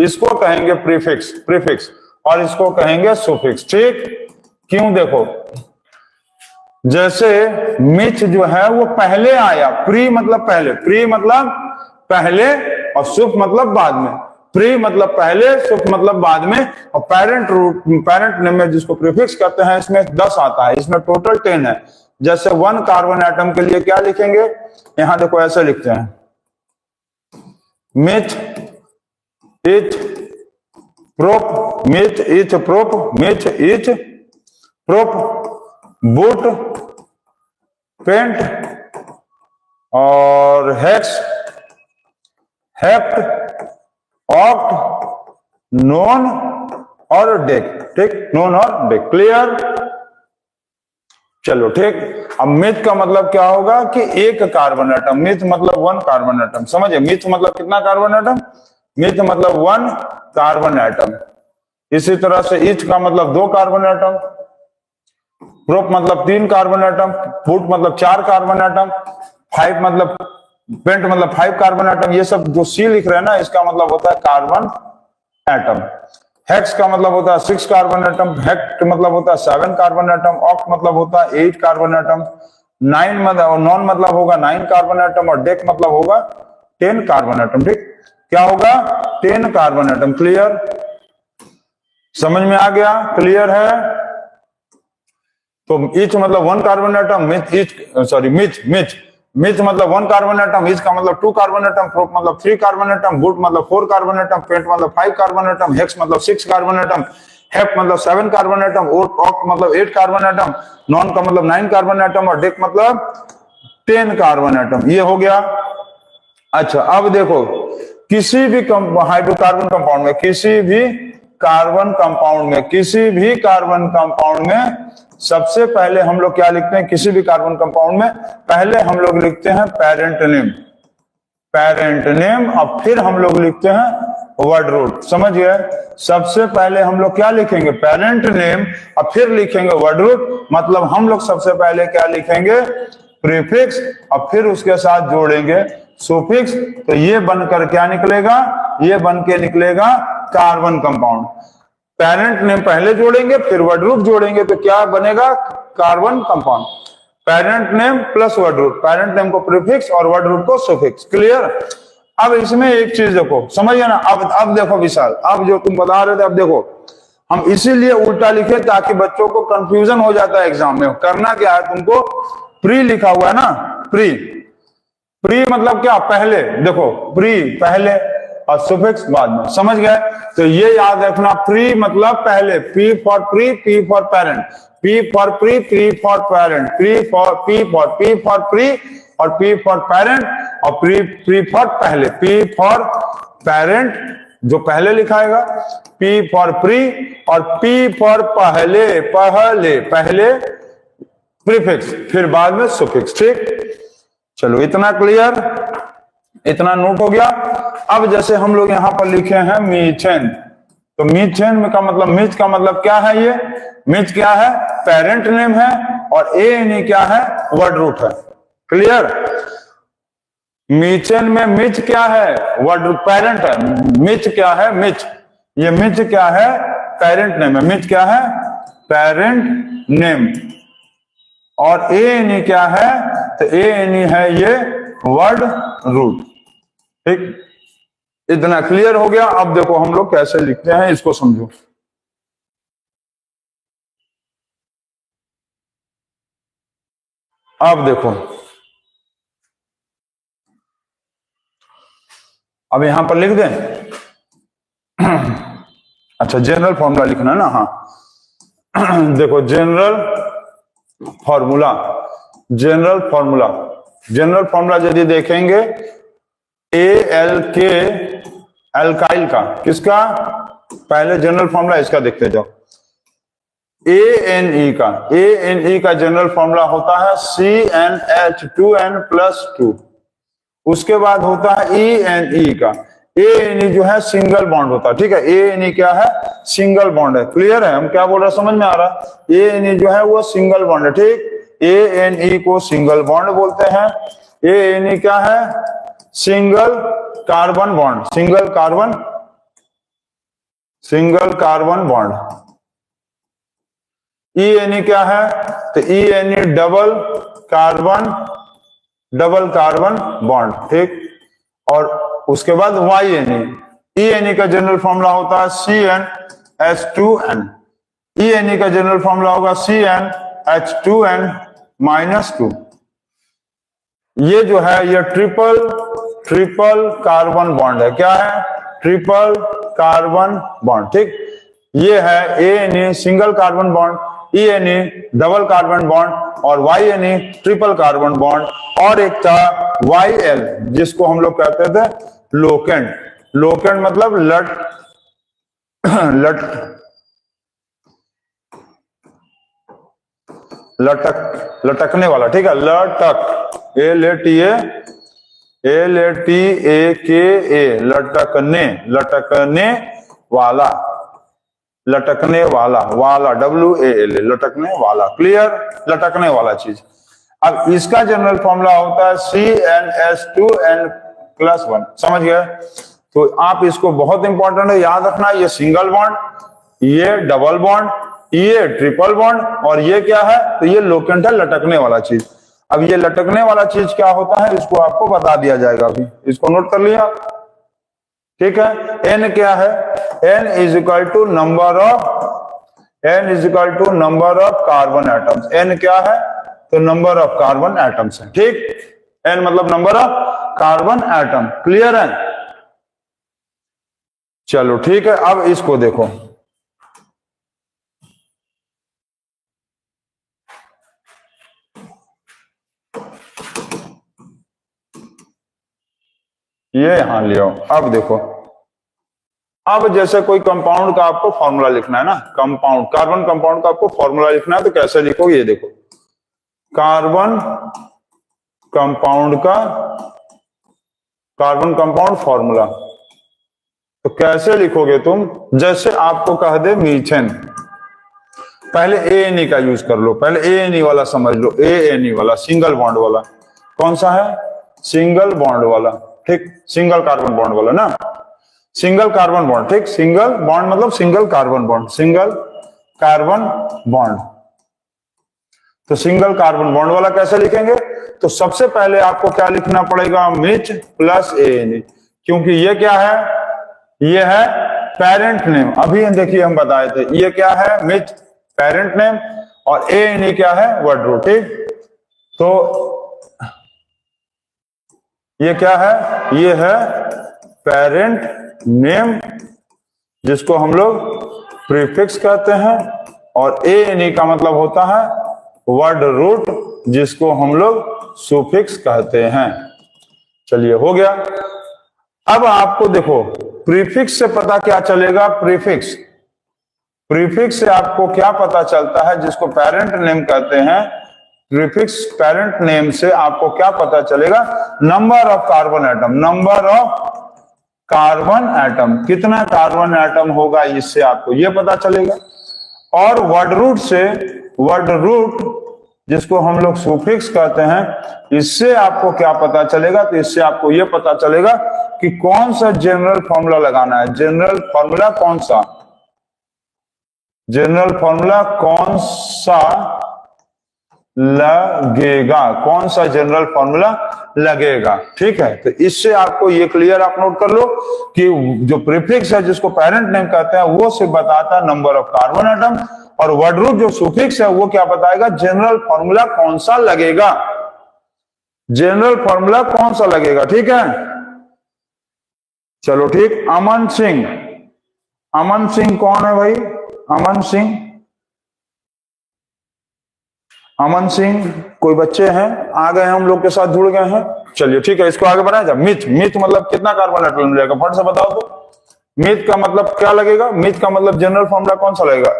इसको कहेंगे प्रीफिक्स, और इसको कहेंगे सुफिक्स। ठीक, क्यों? देखो जैसे मिथ जो है वो पहले आया, प्री मतलब पहले, और सुफ मतलब बाद में। प्री मतलब पहले, सुफ मतलब बाद में। और पेरेंट नेम में जिसको प्रीफिक्स कहते हैं, इसमें 10 आता है, इसमें टोटल 10 है। जैसे 1 कार्बन एटम के लिए क्या लिखेंगे? यहां देखो ऐसे लिखते हैं, meth eth prop, meth eth prop, meth eth prop, but, pent और हेक्स, हेप्ट, ऑक्ट, नोन और डेक। ठीक, नोन और डेक। क्लियर? चलो ठीक। अब मिथ का मतलब क्या होगा? कि एक कार्बन एटम। मिथ मतलब 1 कार्बन एटम। समझे? मिथ मतलब कितना कार्बन एटम? मिथ मतलब 1 कार्बन एटम। इसी तरह से इथ का मतलब 2 कार्बन एटम, प्रोप मतलब 3 कार्बन एटम, बूट मतलब 4 कार्बन एटम, फाइव मतलब पेंट मतलब 5 कार्बन एटम। ये सब जो सी लिख रहे हैं ना, इसका मतलब होता है कार्बन एटम। हेक्स का मतलब होता है 6 कार्बन एटम, हेक्ट मतलब होता है 7 कार्बन एटम, ऑक्ट मतलब होता है 8 कार्बन एटम, 9 मतलब, नॉन मतलब होगा 9 कार्बन एटम, और डेक मतलब होगा 10 कार्बन एटम। ठीक, क्या होगा? 10 कार्बन एटम। क्लियर? समझ में आ गया? क्लियर है? तो ईच मतलब 1 कार्बन एटम, मिथ मतलब 1 कार्बन एटम, ईच का मतलब 2 कार्बन एटम, प्रोप मतलब 3 कार्बन एटम, बूट मतलब 4 कार्बन एटम, पेंट मतलब 5 कार्बन एटम, हेक्स मतलब 6 कार्बन एटम, हेप मतलब 7 कार्बन एटम, ऑक्ट मतलब 8 कार्बन एटम, नॉन का मतलब 9 कार्बन एटम, और डेक मतलब 10 कार्बन एटम। ये हो गया। अच्छा, अब देखो किसी भी हाइड्रोकार्बन कंपाउंड में, किसी भी कार्बन कंपाउंड में सबसे पहले हम लोग क्या लिखते हैं किसी भी कार्बन कंपाउंड में, पहले हम लोग लिखते हैं पेरेंट नेम, पेरेंट नेम, और फिर हम लोग लिखते हैं वर्ड रूट। समझ गए? सबसे पहले हम लोग क्या लिखेंगे, पेरेंट नेम, और फिर लिखेंगे वर्ड रूट। मतलब हम लोग सबसे पहले क्या लिखेंगे, प्रीफिक्स, और फिर उसके साथ जोड़ेंगे सुफिक्स। तो ये बनकर क्या निकलेगा, ये बन के निकलेगा कार्बन कंपाउंड। पेरेंट नेम पहले जोड़ेंगे फिर वर्ड रूट जोड़ेंगे तो क्या बनेगा, carbon compound. Parent name plus word root, parent name को प्रीफिक्स और वर्ड रूट को सुफिक्स। क्लियर? अब इसमें एक चीज देखो, समझिए ना। अब देखो विशाल, अब जो तुम बता रहे थे, अब देखो हम इसीलिए उल्टा लिखे ताकि बच्चों को कंफ्यूजन हो जाता है एग्जाम में। करना क्या है, तुमको प्री लिखा हुआ है ना, प्री, प्री मतलब क्या, पहले। देखो प्री पहले और सुफिक्स बाद में। समझ गए? तो ये याद रखना, प्री मतलब पहले, P for pre, P for parent, P for pre, P for parent, P for pre और पी फॉर पेरेंट, और प्री फॉर पहले, पी फॉर पेरेंट जो पहले लिखाएगा, पी फॉर प्री और पी फॉर पहले, पहले प्रीफिक्स, फिर बाद में सुफिक्स। ठीक, चलो इतना क्लियर, इतना नोट हो गया। अब जैसे हम लोग यहां पर लिखे हैं मीथेन, तो मीथेन का मतलब, मीथ का मतलब क्या है, ये मीथ क्या है, पेरेंट नेम है, और ए क्या है, वर्ड रूट है। क्लियर? मीथेन में मीथ क्या है, वर्ड रूट, पेरेंट है। मीथ क्या है, मीथ, ये मीथ क्या है, पेरेंट नेम है। मीथ क्या है, पेरेंट नेम, और ए क्या है, तो ए है ये वर्ड रूट। ठीक, इतना क्लियर हो गया। अब देखो हम लोग कैसे लिखते हैं, इसको समझो। अब देखो, अब यहां पर लिख दें। अच्छा, जनरल फॉर्मूला लिखना है ना, हाँ। देखो general formula, general formula, general formula यदि देखेंगे एल के एल्काइल का, किसका, पहले जनरल फॉर्मूला इसका देखते जाओ। ANE का जनरल फॉर्मूला होता है CnH2n+2। उसके बाद होता है ENE का, ANE जो है सिंगल बॉन्ड होता है। ठीक है, ANE क्या है, सिंगल बॉन्ड है। क्लियर है, हम क्या बोल रहे हैं, समझ में आ रहा है? ANE जो है वो सिंगल बॉन्ड है। ठीक, ANE को सिंगल बॉन्ड बोलते हैं। ANE क्या है, single carbon bond, single carbon bond. ENE क्या है, तो ENE डबल कार्बन बॉन्ड। ठीक, और उसके बाद YNE, ENE का जनरल फॉर्मूला होता है CnH2n, ENE का जनरल फॉर्मूला होगा CnH2n-2। ये जो है ये ट्रिपल कार्बन बॉन्ड है। क्या है, ट्रिपल कार्बन बॉन्ड। ठीक, ये है ANE single carbon bond, ENE double carbon bond, और YNE ट्रिपल कार्बन बॉन्ड। और एक था YL जिसको हम लोग कहते थे लोकेंट। लोकेंट मतलब लटकने वाला। ठीक है, लटक, LATAKA, लटकने वाला, वाला WAL, लटकने वाला। क्लियर, लटकने वाला चीज। अब इसका जनरल फॉर्मूला होता है CnH2n+1। समझ गए? तो आप इसको, बहुत इंपॉर्टेंट है, याद रखना, ये सिंगल बॉन्ड, ये डबल बॉन्ड, ये ट्रिपल बॉन्ड, और ये क्या है, तो ये लोकेंट है, लटकने वाला चीज। अब ये लटकने वाला चीज क्या होता है, इसको आपको बता दिया जाएगा। अभी इसको नोट कर लिया। ठीक है, N क्या है, N is equal to number of carbon atoms. N क्या है, तो नंबर ऑफ कार्बन एटम्स है। ठीक, N मतलब number of carbon atom. Clear है? चलो ठीक है, अब इसको देखो, ये यहां ले आओ। अब देखो अब जैसे कोई कंपाउंड का आपको फॉर्मूला लिखना है ना, कंपाउंड कार्बन कंपाउंड का आपको फॉर्मूला लिखना है, तो कैसे लिखोगे, ये देखो कार्बन कंपाउंड का कार्बन कंपाउंड फॉर्मूला। तो कैसे लिखोगे तुम, जैसे आपको कह दे मीथेन, पहले ANE का यूज कर लो, पहले ANE वाला समझ लो, ANE वाला सिंगल बॉन्ड वाला, कौन सा है, सिंगल बॉन्ड वाला, ठीक, सिंगल कार्बन बॉन्ड वाला ना, सिंगल कार्बन बॉन्ड, ठीक, सिंगल बॉन्ड मतलब single carbon bond, single carbon bond. तो सिंगल कार्बन बॉन्ड वाला कैसे लिखेंगे, तो सबसे पहले आपको क्या लिखना पड़ेगा, मिच प्लस ANE, क्योंकि ये क्या है, ये है पेरेंट नेम, अभी देखिए हम बताए थे, ये क्या है, मिच पेरेंट नेम, और ANE क्या है, वर्ड रूट, ठीक। तो ये क्या है, ये है पेरेंट नेम जिसको हम लोग प्रीफिक्स कहते हैं, और ANE का मतलब होता है वर्ड रूट जिसको हम लोग सुफिक्स कहते हैं। चलिए हो गया। अब आपको देखो प्रीफिक्स से पता क्या चलेगा, प्रीफिक्स से आपको क्या पता चलता है, जिसको पेरेंट नेम कहते हैं, प्रीफिक्स पेरेंट नेम से आपको क्या पता चलेगा, number of carbon atom, number of carbon atom, कितना कार्बन एटम होगा, इससे आपको यह पता चलेगा। और वर्ड रूट से, वर्ड रूट जिसको हम लोग सुफिक्स कहते हैं, इससे आपको क्या पता चलेगा, तो इससे आपको यह पता चलेगा कि कौन सा जनरल फॉर्मूला लगाना है, जनरल फॉर्मूला कौन सा, जनरल फॉर्मूला कौन सा लगेगा, कौन सा जनरल फॉर्मूला लगेगा, ठीक है। तो इससे आपको ये क्लियर आप नोट कर लो कि जो प्रीफिक्स है जिसको पेरेंट नेम कहते हैं, वो से बताता है नंबर ऑफ कार्बन एटम, और वर्ड रूट जो सुफिक्स है वो क्या बताएगा, जनरल फॉर्मूला कौन सा लगेगा, जनरल फॉर्मूला कौन सा लगेगा, ठीक है। चलो ठीक, अमन सिंह, अमन सिंह कौन है भाई, अमन सिंह, अमन सिंह कोई बच्चे हैं आ गए हैं, हम लोग के साथ जुड़ गए हैं, चलिए ठीक है, इसको आगे बढ़ाया जाए। मिथ, मिथ मतलब कितना कार्बन एटम मिलेगा, फट से बताओ तो, मिथ का मतलब क्या लगेगा, मिथ का मतलब जनरल फॉर्मूला कौन सा लगेगा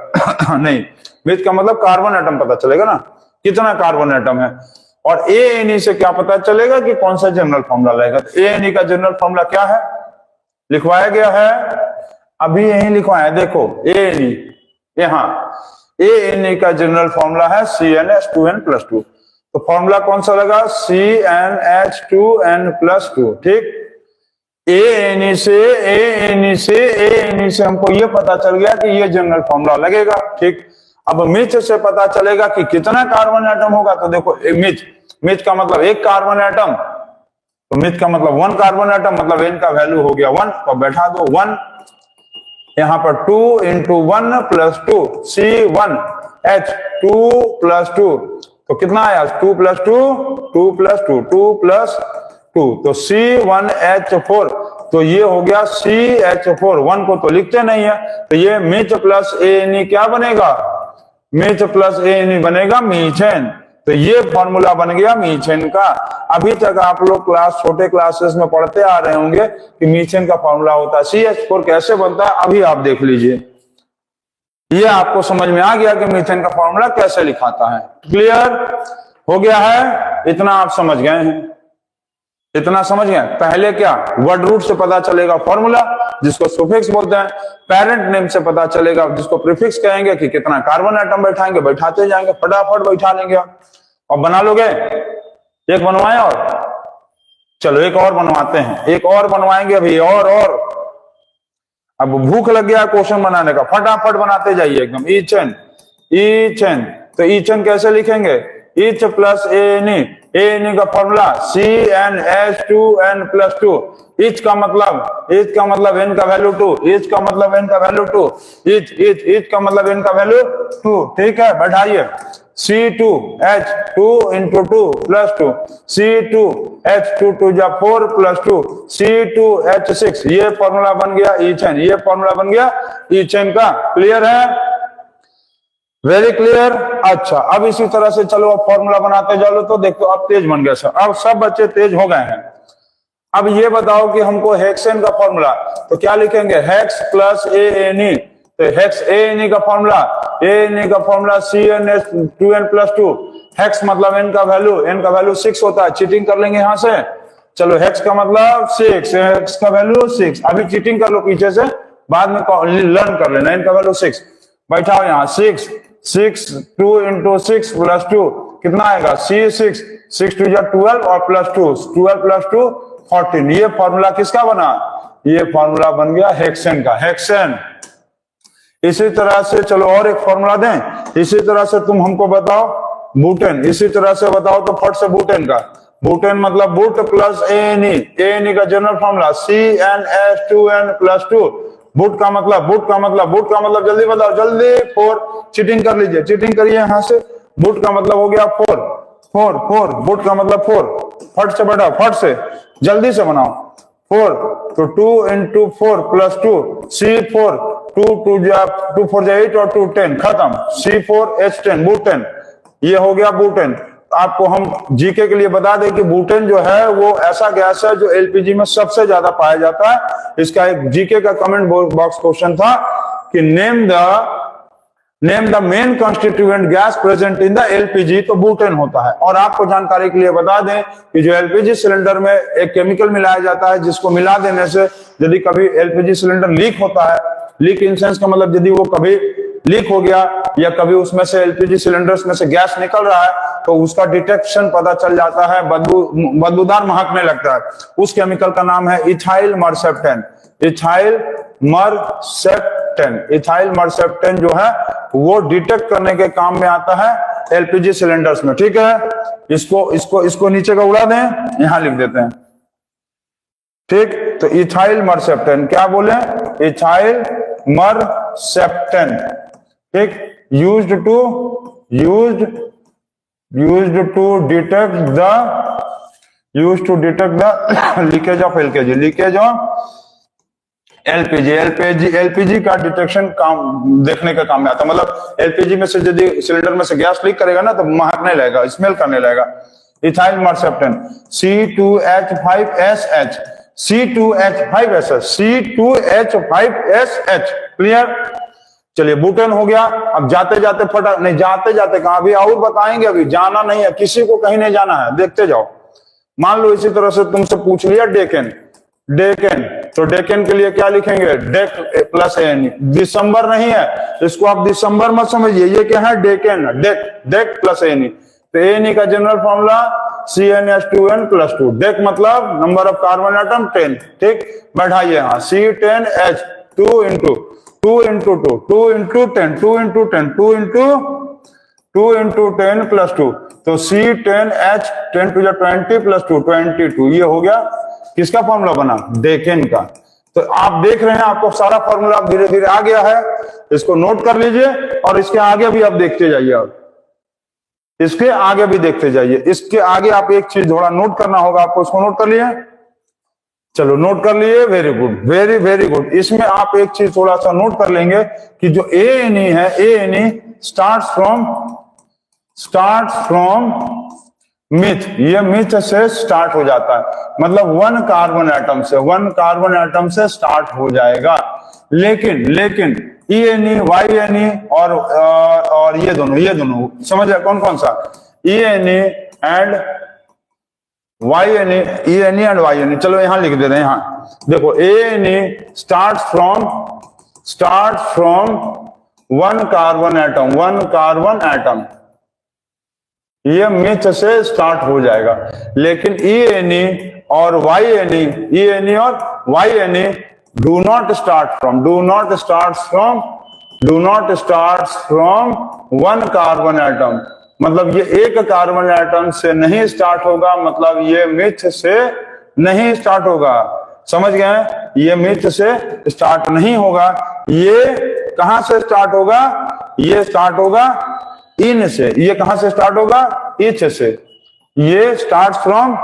नहीं, मिथ का मतलब कार्बन एटम पता चलेगा ना, कितना कार्बन एटम है, और ANE से क्या पता चलेगा कि कौन सा जनरल फॉर्मूला लगेगा। तो ANE का जनरल फॉर्मूला क्या है, लिखवाया गया है, अभी यही लिखवाया, देखो ANE, यहाँ ANE का जनरल फॉर्मूला है CnH2n+2, तो फॉर्मूला कौन सा लगा, CnH2n+2, ठीक। ANE से हमको ये पता चल गया कि ये जनरल फॉर्मूला लगेगा, ठीक। अब मिथ से पता चलेगा कि कितना कार्बन एटम होगा, तो देखो मिथ का मतलब एक कार्बन एटम, तो मिथ का मतलब 1 कार्बन एटम, मतलब n का वैल्यू हो गया 1, तो बैठा दो 1, यहां पर 2 × 1 + 2 C1H2+2, तो कितना आया 2 + 2 2 + 2 2 + 2, तो C1H4, तो ये हो गया CH4, 1 को तो लिखते नहीं है, तो ये मिथ प्लस ANE क्या बनेगा, मिथ प्लस ANE बनेगा मीथेन, तो ये फॉर्मूला बन गया मीथेन का। अभी तक आप लोग छोटे क्लासेस में पढ़ते आ रहे होंगे कि मीथेन का फॉर्मूला होता है, CH4 कैसे बनता है, अभी आप देख लीजिए, ये आपको समझ में आ गया कि मीथेन का फॉर्मूला कैसे लिखाता है। क्लियर हो गया है, इतना आप समझ गए हैं, इतना समझ गए। पहले क्या, वर्ड रूट से पता चलेगा फॉर्मूला जिसको सुफिक्स बोलते हैं, पेरेंट नेम से पता चलेगा जिसको प्रीफिक्स कहेंगे कि कितना कार्बन एटम बैठाएंगे, बैठाते जाएंगे, फटाफट बैठा लेंगे आप। और बना लोगे, एक बनवाएं और, चलो एक और बनवाते हैं, एक और बनवाएंगे अभी, और अब भूख लग गया क्वेश्चन बनाने का, फटाफट बनाते जाइए एकदम। ईच एन, तो ईच एन कैसे लिखेंगे, ईच प्लस ANE, ANE का फॉर्मूला CnH2n+2, ईच का मतलब n का वैल्यू 2, ईच का मतलब n का वैल्यू 2, ईच का मतलब n का वैल्यू 2, ठीक है। बैठाइए C2H2 × 2 + 2, C2H2 2 × 4 + 2, C2H6, ये फॉर्मूला बन गया ईथेन, ये फॉर्मूला बन गया ईथेन का। क्लियर है, वेरी क्लियर। अच्छा, अब इसी तरह से चलो अब फॉर्मूला बनाते जाओ, तो देखो अब तेज बन गया सर, अब सब बच्चे तेज हो गए हैं। अब ये बताओ कि हमको हेक्सेन का फॉर्मूला, तो क्या लिखेंगे, हेक्स प्लस ANE। तो हेक्स ANE का फॉर्मूला, ANE का फॉर्मूला CnH2n+2। हेक्स मतलब n का वैल्यू 6 होता है। चीटिंग कर लेंगे यहां से। चलो हेक्स का मतलब 6, हेक्स का वैल्यू 6। अभी चीटिंग कर लो पीछे से, बाद में लर्न कर लेना। n का वैल्यू 6 बैठाओ यहाँ। 6 2 × 6 + 2 कितना आएगा, C6। 6 2 12 और +2, 12 + 2 14। ये फॉर्मूला किसका बना, ये फॉर्मूला बन गया हेक्सेन का, हेक्सेन। इसी तरह से चलो और एक फॉर्मूला दें। इसी तरह से तुम हमको बताओ बुटेन। इसी तरह से बताओ तो फट से बुटेन का। बुटेन मतलब बुट प्लस ANE। ANE का जनरल फॉर्मूला CnH2n+2। बुट का मतलब जल्दी बताओ, जल्दी। 4। चीटिंग कर लीजिए, चीटिंग करिए यहां से। बुट का मतलब हो गया 4। बुट का मतलब 4। फट से बैठाओ, फट से जल्दी से बनाओ। 4 तो 2 × 4 + 2 C4। 2 4 8 और 2 10 खत्म। C4H10 butane. ये हो गया बुटेन। आपको हम जीके के लिए बता दें कि बुटेन जो है वो ऐसा गैस है जो एलपीजी में सबसे ज्यादा पाया जाता है। इसका एक जीके का कमेंट बॉक्स क्वेश्चन था कि name the main constituent gas present in the LPG, तो बुटेन होता है। और आपको जानकारी के लिए बता दें कि जो एलपीजी सिलेंडर में एक केमिकल मिलाया जाता है, जिसको मिला देने से यदि कभी एलपीजी सिलेंडर लीक होता है, लीक इन सेंस का मतलब यदि वो कभी लीक हो गया या कभी उसमें से एलपीजी सिलेंडर्स में से गैस निकल रहा है, तो उसका डिटेक्शन पता चल जाता है, बदबूदार महकने लगता है। उस केमिकल का नाम है इथाइल मर्सेप्टेन। इथाइल मर्सेप्टेन जो है वो डिटेक्ट करने के काम में आता है एलपीजी सिलेंडर्स में। ठीक है, इसको नीचे का उड़ा दें, यहां लिख देते हैं। ठीक, तो इथाइल मर्सेप्टेन, क्या बोले, इथाइल मर्सेप्टेन। ठीक, used to detect the leakage of LPG का डिटेक्शन काम देखने का काम में आता है। मतलब एलपीजी में से यदि सिलेंडर में से गैस लीक करेगा ना तो महकने लगेगा, स्मेल करने लगेगा। Ethyl mercaptan C2H5SH। क्लियर, चलिए बुटेन हो गया। अब जाते जाते कहां, अभी और बताएंगे, अभी जाना नहीं है, किसी को कहीं नहीं जाना है, देखते जाओ। मान लो इसी तरह से तुमसे पूछ लिया डेकेन, तो डेकेन के लिए क्या लिखेंगे, डेक प्लस ANE। दिसंबर नहीं है, इसको आप दिसंबर मत समझिए, ये क्या है, डेकेन, डेक प्लस ANE। तो ANE का जनरल फॉर्मूला CnH2n+2। डेक मतलब नंबर ऑफ कार्बन एटम 10। ठीक, बैठाइए यहाँ C10H 2 × 2 × 10 तो C10H 10 to the 20 + 2 22। ये हो गया किसका फॉर्मूला बना, डेकेन का। तो आप देख रहे हैं आपको सारा फॉर्मूला धीरे धीरे आ गया है। इसको नोट कर लीजिए और इसके आगे भी आप देखते जाइए। आप इसके आगे भी देखते जाइए। इसके आगे आप एक चीज थोड़ा नोट करना होगा आपको, इसको नोट कर लिए, चलो नोट कर लिए, वेरी गुड, वेरी गुड। इसमें आप एक चीज थोड़ा सा नोट कर लेंगे कि जो ANE है, ANE स्टार्ट्स फ्रॉम मिथ। ये मिथ से स्टार्ट हो जाता है, मतलब 1 कार्बन एटम से स्टार्ट हो जाएगा। लेकिन ENE, YNE और ये दोनों समझ रहे कौन कौन सा, ENE एंड YNE। चलो यहां लिख दे रहे हैं, यहां देखो, ANE start from 1 carbon atom, ये मिथ से स्टार्ट हो जाएगा। लेकिन ENE और YNE do not start from 1 carbon atom, मतलब ये एक कार्बन एटम से नहीं स्टार्ट होगा, मतलब ये मिथ से नहीं स्टार्ट होगा। समझ गए, ये मिथ से स्टार्ट नहीं होगा। ये कहां से स्टार्ट होगा, ये स्टार्ट होगा इन से। ये कहां से स्टार्ट होगा, इच से। ये स्टार्ट फ्रॉम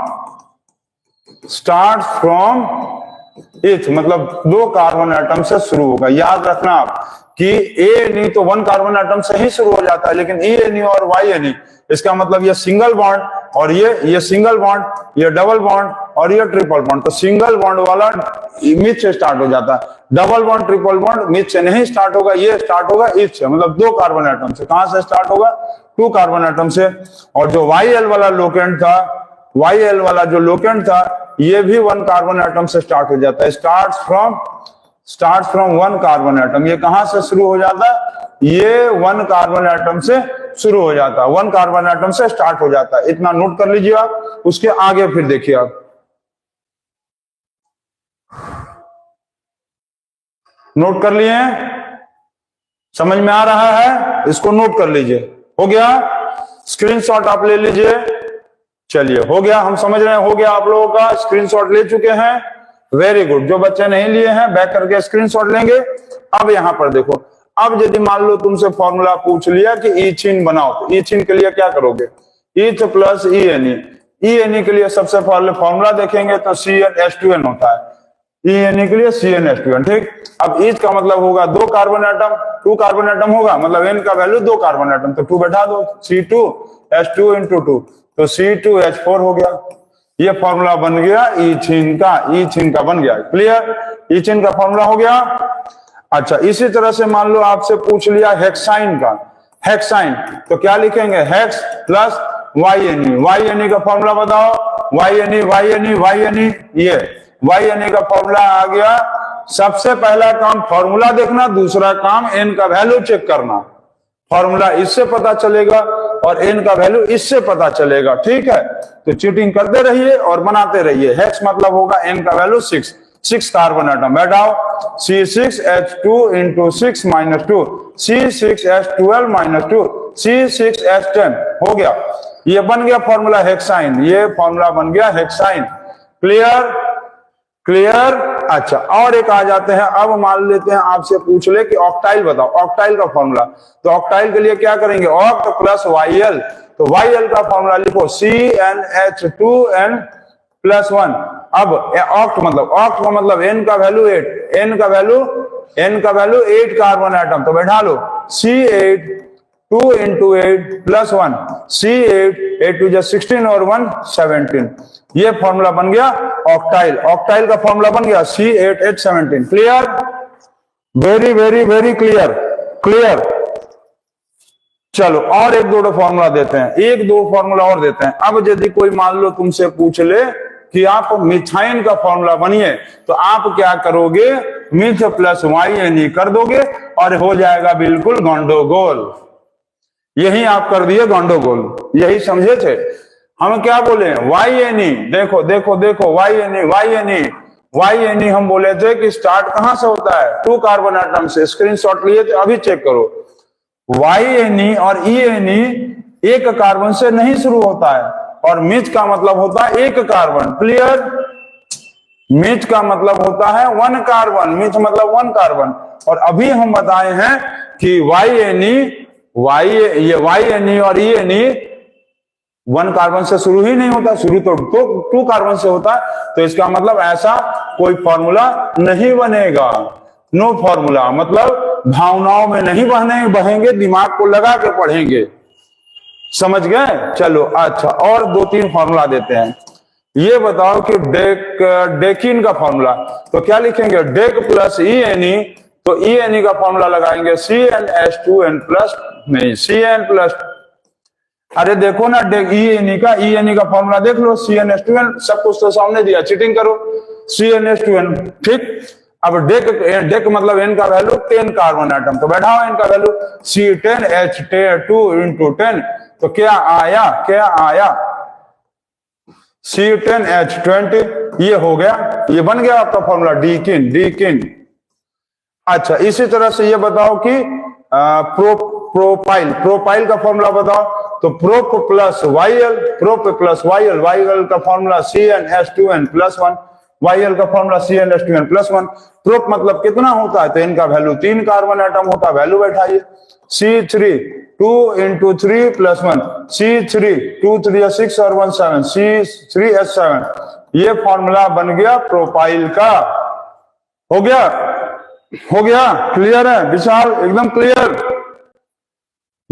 इच, मतलब 2 कार्बन एटम से शुरू होगा। याद रखना आप कि ANE तो 1 कार्बन एटम से ही शुरू हो जाता है, लेकिन ENE और YNE इसका मतलब ये सिंगल बॉन्ड और ये सिंगल बॉन्ड, ये डबल बॉन्ड और ये ट्रिपल बॉन्ड। तो सिंगल बॉन्ड वाला मिथ से स्टार्ट हो जाता है, double bond triple bond myth से नहीं स्टार्ट होगा, ये स्टार्ट होगा इथ से, मतलब 2 कार्बन एटम से। कहां से स्टार्ट होगा? 2 कार्बन एटम से। और जो YL वाला लोकेंट था, YL वाला जो लोकेंट था, ये भी 1 कार्बन एटम से स्टार्ट हो जाता है। Start from 1 carbon atom. ये कहां से शुरू हो जाता है? ये 1 कार्बन एटम से शुरू हो जाता है, 1 कार्बन एटम से स्टार्ट हो जाता है। इतना नोट कर लीजिए आप। उसके आगे फिर देखिए आप, नोट कर लिए? समझ में आ रहा है? इसको नोट कर लीजिए। हो गया? स्क्रीनशॉट आप ले लीजिए। चलिए, हो गया, हम समझ रहे हैं, हो गया आप लोगों का। स्क्रीनशॉट ले चुके हैं, वेरी गुड। जो बच्चे नहीं लिए हैं बैक करके स्क्रीनशॉट लेंगे। अब यहां पर देखो, अब यदि मान लो तुमसे फॉर्मूला पूछ लिया कि ईथीन बनाओ, तो ईथीन के लिए क्या करोगे? ईथ प्लस ENE। ENE के लिए सबसे पहले फॉर्मूला देखेंगे तो CnH2n होता है, ENE के लिए CnH2n। ठीक, अब ईथ का मतलब होगा 2 कार्बन एटम, 2 कार्बन एटम होगा, मतलब N का वैल्यू 2 कार्बन एटम, तो 2 बैठा दो, C2H2 इंटू 2, तो C2H4 हो गया। ये फॉर्मूला बन गया ईथीन का बन गया। क्लियर? ईथीन का फॉर्मूला हो गया। अच्छा, इसी तरह से मान लो आपसे पूछ लिया हेक्साइन का, हेक्साइन, तो क्या लिखेंगे? हेक्स प्लस YNE का फॉर्मूला बताओ। YNE ये YNE का फॉर्मूला आ गया। सबसे पहला काम फॉर्मूला देखना, दूसरा काम N का वैल्यू चेक करना। फॉर्मूला इससे पता चलेगा और N का वैल्यू इससे पता चलेगा। ठीक है, तो चीटिंग करते रहिए और बनाते रहिए। हेक्स मतलब होगा N का वैल्यू 6 कार्बन एटम, बैठाओ C6H2 into 6 minus 2, C6H12 minus 2, C6H10 हो गया। ये बन गया फॉर्मूला हेक्साइन, ये फॉर्मूला बन गया हेक्साइन। क्लियर? अच्छा, और एक आ जाते हैं। अब मान लेते हैं आपसे पूछ ले कि ऑक्टाइल बताओ, ऑक्टाइल का फॉर्मूला। तो ऑक्टाइल के लिए क्या करेंगे? ऑक्ट प्लस YL, तो YL का फॉर्मूला लिखो CnH2n प्लस 1। अब ऑक्ट का मतलब N का वैल्यू 8, N का वैल्यू 8 कार्बन एटम, तो बैठा लो C8 2 into 8 plus 1, C8 8 to 16 और 1 17। ये फॉर्मूला बन गया ऑक्टाइल। ऑक्टाइल का फॉर्मूला बन गया C8H17। Clear? Very very very clear. चलो, और 1-2 फॉर्मूला देते हैं, 1-2 फॉर्मूला और देते हैं। अब यदि कोई मान लो तुमसे पूछ ले कि आप मिथाइन का फॉर्मूला बनिए, तो आप क्या करोगे? मिथ प्लस YNE कर दोगे और हो जाएगा बिल्कुल गंडोगोल। यही आप कर दिए गंडोगोल, यही समझे थे। हम क्या बोले? YNE, देखो YNE हम बोले थे कि स्टार्ट कहां से होता है? 2 कार्बन एटम से। स्क्रीनशॉट लिए थे, अभी चेक करो। YNE और ENE 1 कार्बन से नहीं शुरू होता है, और मिथ का मतलब होता है 1 कार्बन। क्लियर? मिथ का मतलब होता है 1 कार्बन, मिथ मतलब 1 कार्बन। और अभी हम बताए हैं कि YNE और ENE 1 कार्बन से शुरू ही नहीं होता, शुरू तो 2 कार्बन से होता है। तो इसका मतलब ऐसा कोई फॉर्मूला नहीं बनेगा। नो फॉर्मूला मतलब भावनाओं में नहीं बहेंगे, दिमाग को लगा के पढ़ेंगे। समझ गए? चलो, अच्छा, और 2-3 फॉर्मूला देते हैं। ये बताओ कि डेकिन का फॉर्मूला, तो क्या लिखेंगे? डेक प्लस ENE, तो ENE का फॉर्मूला लगाएंगे CnH2n प्लस नहीं Cn प्लस, अरे देखो ना ENE का फॉर्मूला देख लो, CnH2n, सब कुछ तो सामने दिया, चीटिंग करो। CnH2n, ठीक। अब डेक मतलब N का वैल्यू 10 कार्बन एटम, तो बैठाओ N का वैल्यू C10H2 इंटू 10, तो क्या आया? C10H20। ये हो गया, ये बन गया आपका फॉर्मूला डीकिन। अच्छा, इसी तरह से ये बताओ कि प्रोपाइल का फॉर्मूला बताओ। तो प्रोप प्लस YL का फॉर्मूला CnH2n प्लस 1, YL का फॉर्मूला CnH2n प्लस 1। प्रोप मतलब कितना होता है? तो इनका वैल्यू 3 कार्बन एटम होता है, value बैठाइए C3 2 into 3 plus 1, C3 2 3 6 और 1 7, C3H7। ये फॉर्मूला बन गया प्रोपाइल का। हो गया? क्लियर है विशाल? एकदम क्लियर,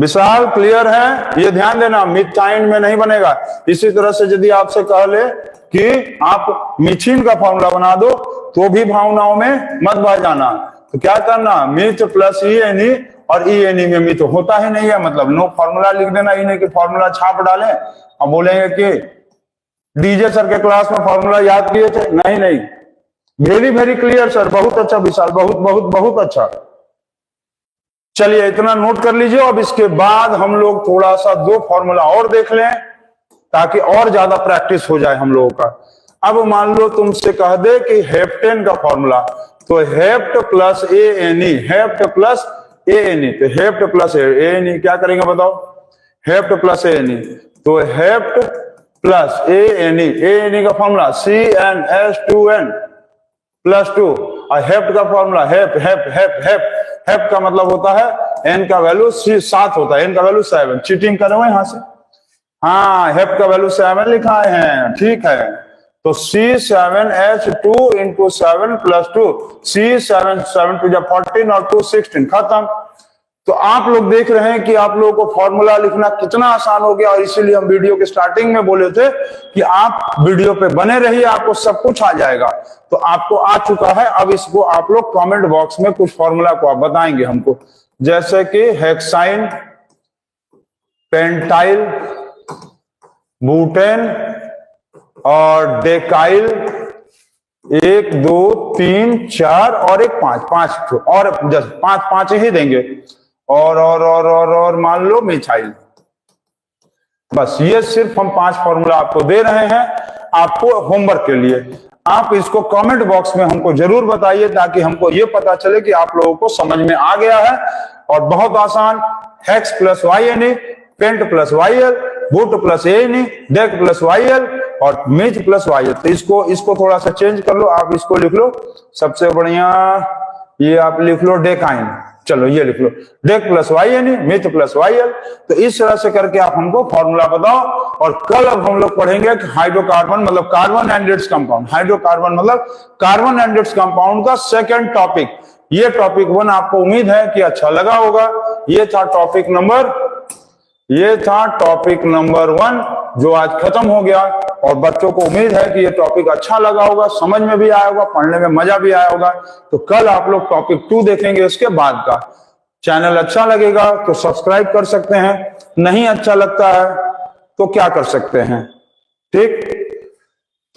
विशाल क्लियर है? ये ध्यान देना, मिथाइन में नहीं बनेगा। इसी तरह से यदि आपसे कह ले कि आप मीथेन का फॉर्मूला बना दो तो भी भावनाओं में मत बह जाना। तो क्या करना, meth plus E N E, और ई एन ई में मीथ होता ही नहीं है, मतलब नो फॉर्मूला लिख देना, ई नहीं कि फॉर्मूला छाप डालें और बोलेंगे कि डीजे सर के क्लास में फॉर्मूला याद किए थे। नहीं नहीं, वेरी वेरी क्लियर सर, बहुत अच्छा विशाल, बहुत बहुत बहुत अच्छा। चलिए इतना नोट कर लीजिए। अब इसके बाद हम लोग थोड़ा सा 2 फॉर्मूला और देख लें ताकि और ज्यादा प्रैक्टिस हो जाए हम लोगों का। अब मान लो तुमसे कह दे कि हेप्टेन का फॉर्मूला, तो hept plus A N E, hept plus A N ई, तो hept plus A N E क्या करेंगे बताओ? हेप्ट प्लस ए एन ई, तो हेप्ट प्लस ए एन ई का फॉर्मूला CnH2n +2, और हेप्ट का फॉर्मूला हेप हेप हेप हेप, हेप का मतलब होता है n का वैल्यू 7 होता है, n का वैल्यू 7। चीटिंग करे हुए यहां से? हाँ, हेप का वैल्यू 7 लिखा है, ठीक है। तो C7H2 इंटू 7 + 2, C7 7 टू 14 और 2 16, खत्म। तो आप लोग देख रहे हैं कि आप लोगों को फॉर्मूला लिखना कितना आसान हो गया, और इसीलिए हम वीडियो के स्टार्टिंग में बोले थे कि आप वीडियो पे बने रहिए, आपको सब कुछ आ जाएगा। तो आपको आ चुका है। अब इसको आप लोग कमेंट बॉक्स में कुछ फॉर्मूला को आप बताएंगे हमको, जैसे कि हेक्साइन, पेंटाइल, बुटेन और डेकाइल, 1 2 3 4 और एक 5, 5 और जस्ट 5 ही देंगे, और मान लो मिथाइल। बस ये सिर्फ हम 5 फॉर्मूला आपको दे रहे हैं आपको होमवर्क के लिए। आप इसको कमेंट बॉक्स में हमको जरूर बताइए ताकि हमको ये पता चले कि आप लोगों को समझ में आ गया है। और बहुत आसान, hex plus Y N E, pent plus Y L, but plus A N E, dec plus Y L और मिथ प्लस वाई एल। तो इसको थोड़ा सा चेंज कर लो, आप इसको लिख लो सबसे बढ़िया, ये आप लिख लो डेकाइन, चलो ये लिख लो dec plus Y N E, meth plus Y L. तो इस तरह से करके आप हमको फॉर्मूला बताओ। और कल अब हम लोग पढ़ेंगे कि हाइड्रोकार्बन मतलब carbon and its compound, hydrocarbon मतलब कार्बन एंड इट्स कंपाउंड का सेकंड टॉपिक। ये टॉपिक 1 आपको उम्मीद है कि अच्छा लगा होगा। ये था टॉपिक नंबर 1 जो आज खत्म हो गया, और बच्चों को उम्मीद है कि ये टॉपिक अच्छा लगा होगा, समझ में भी आया होगा, पढ़ने में मजा भी आया होगा। तो कल आप लोग टॉपिक 2 देखेंगे इसके बाद का। चैनल अच्छा लगेगा तो सब्सक्राइब कर सकते हैं, नहीं अच्छा लगता है तो क्या कर सकते हैं, ठीक।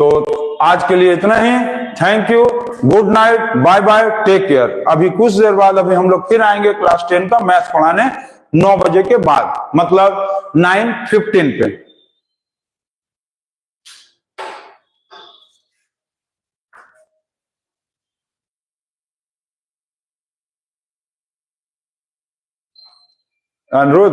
तो आज के लिए इतना ही, thank you, good night, bye bye, take care. अभी कुछ देर बाद अभी हम लोग फिर आएंगे क्लास 10 का मैथ्स पढ़ाने 9 बजे के बाद, मतलब 9:15 पे। अनुरोध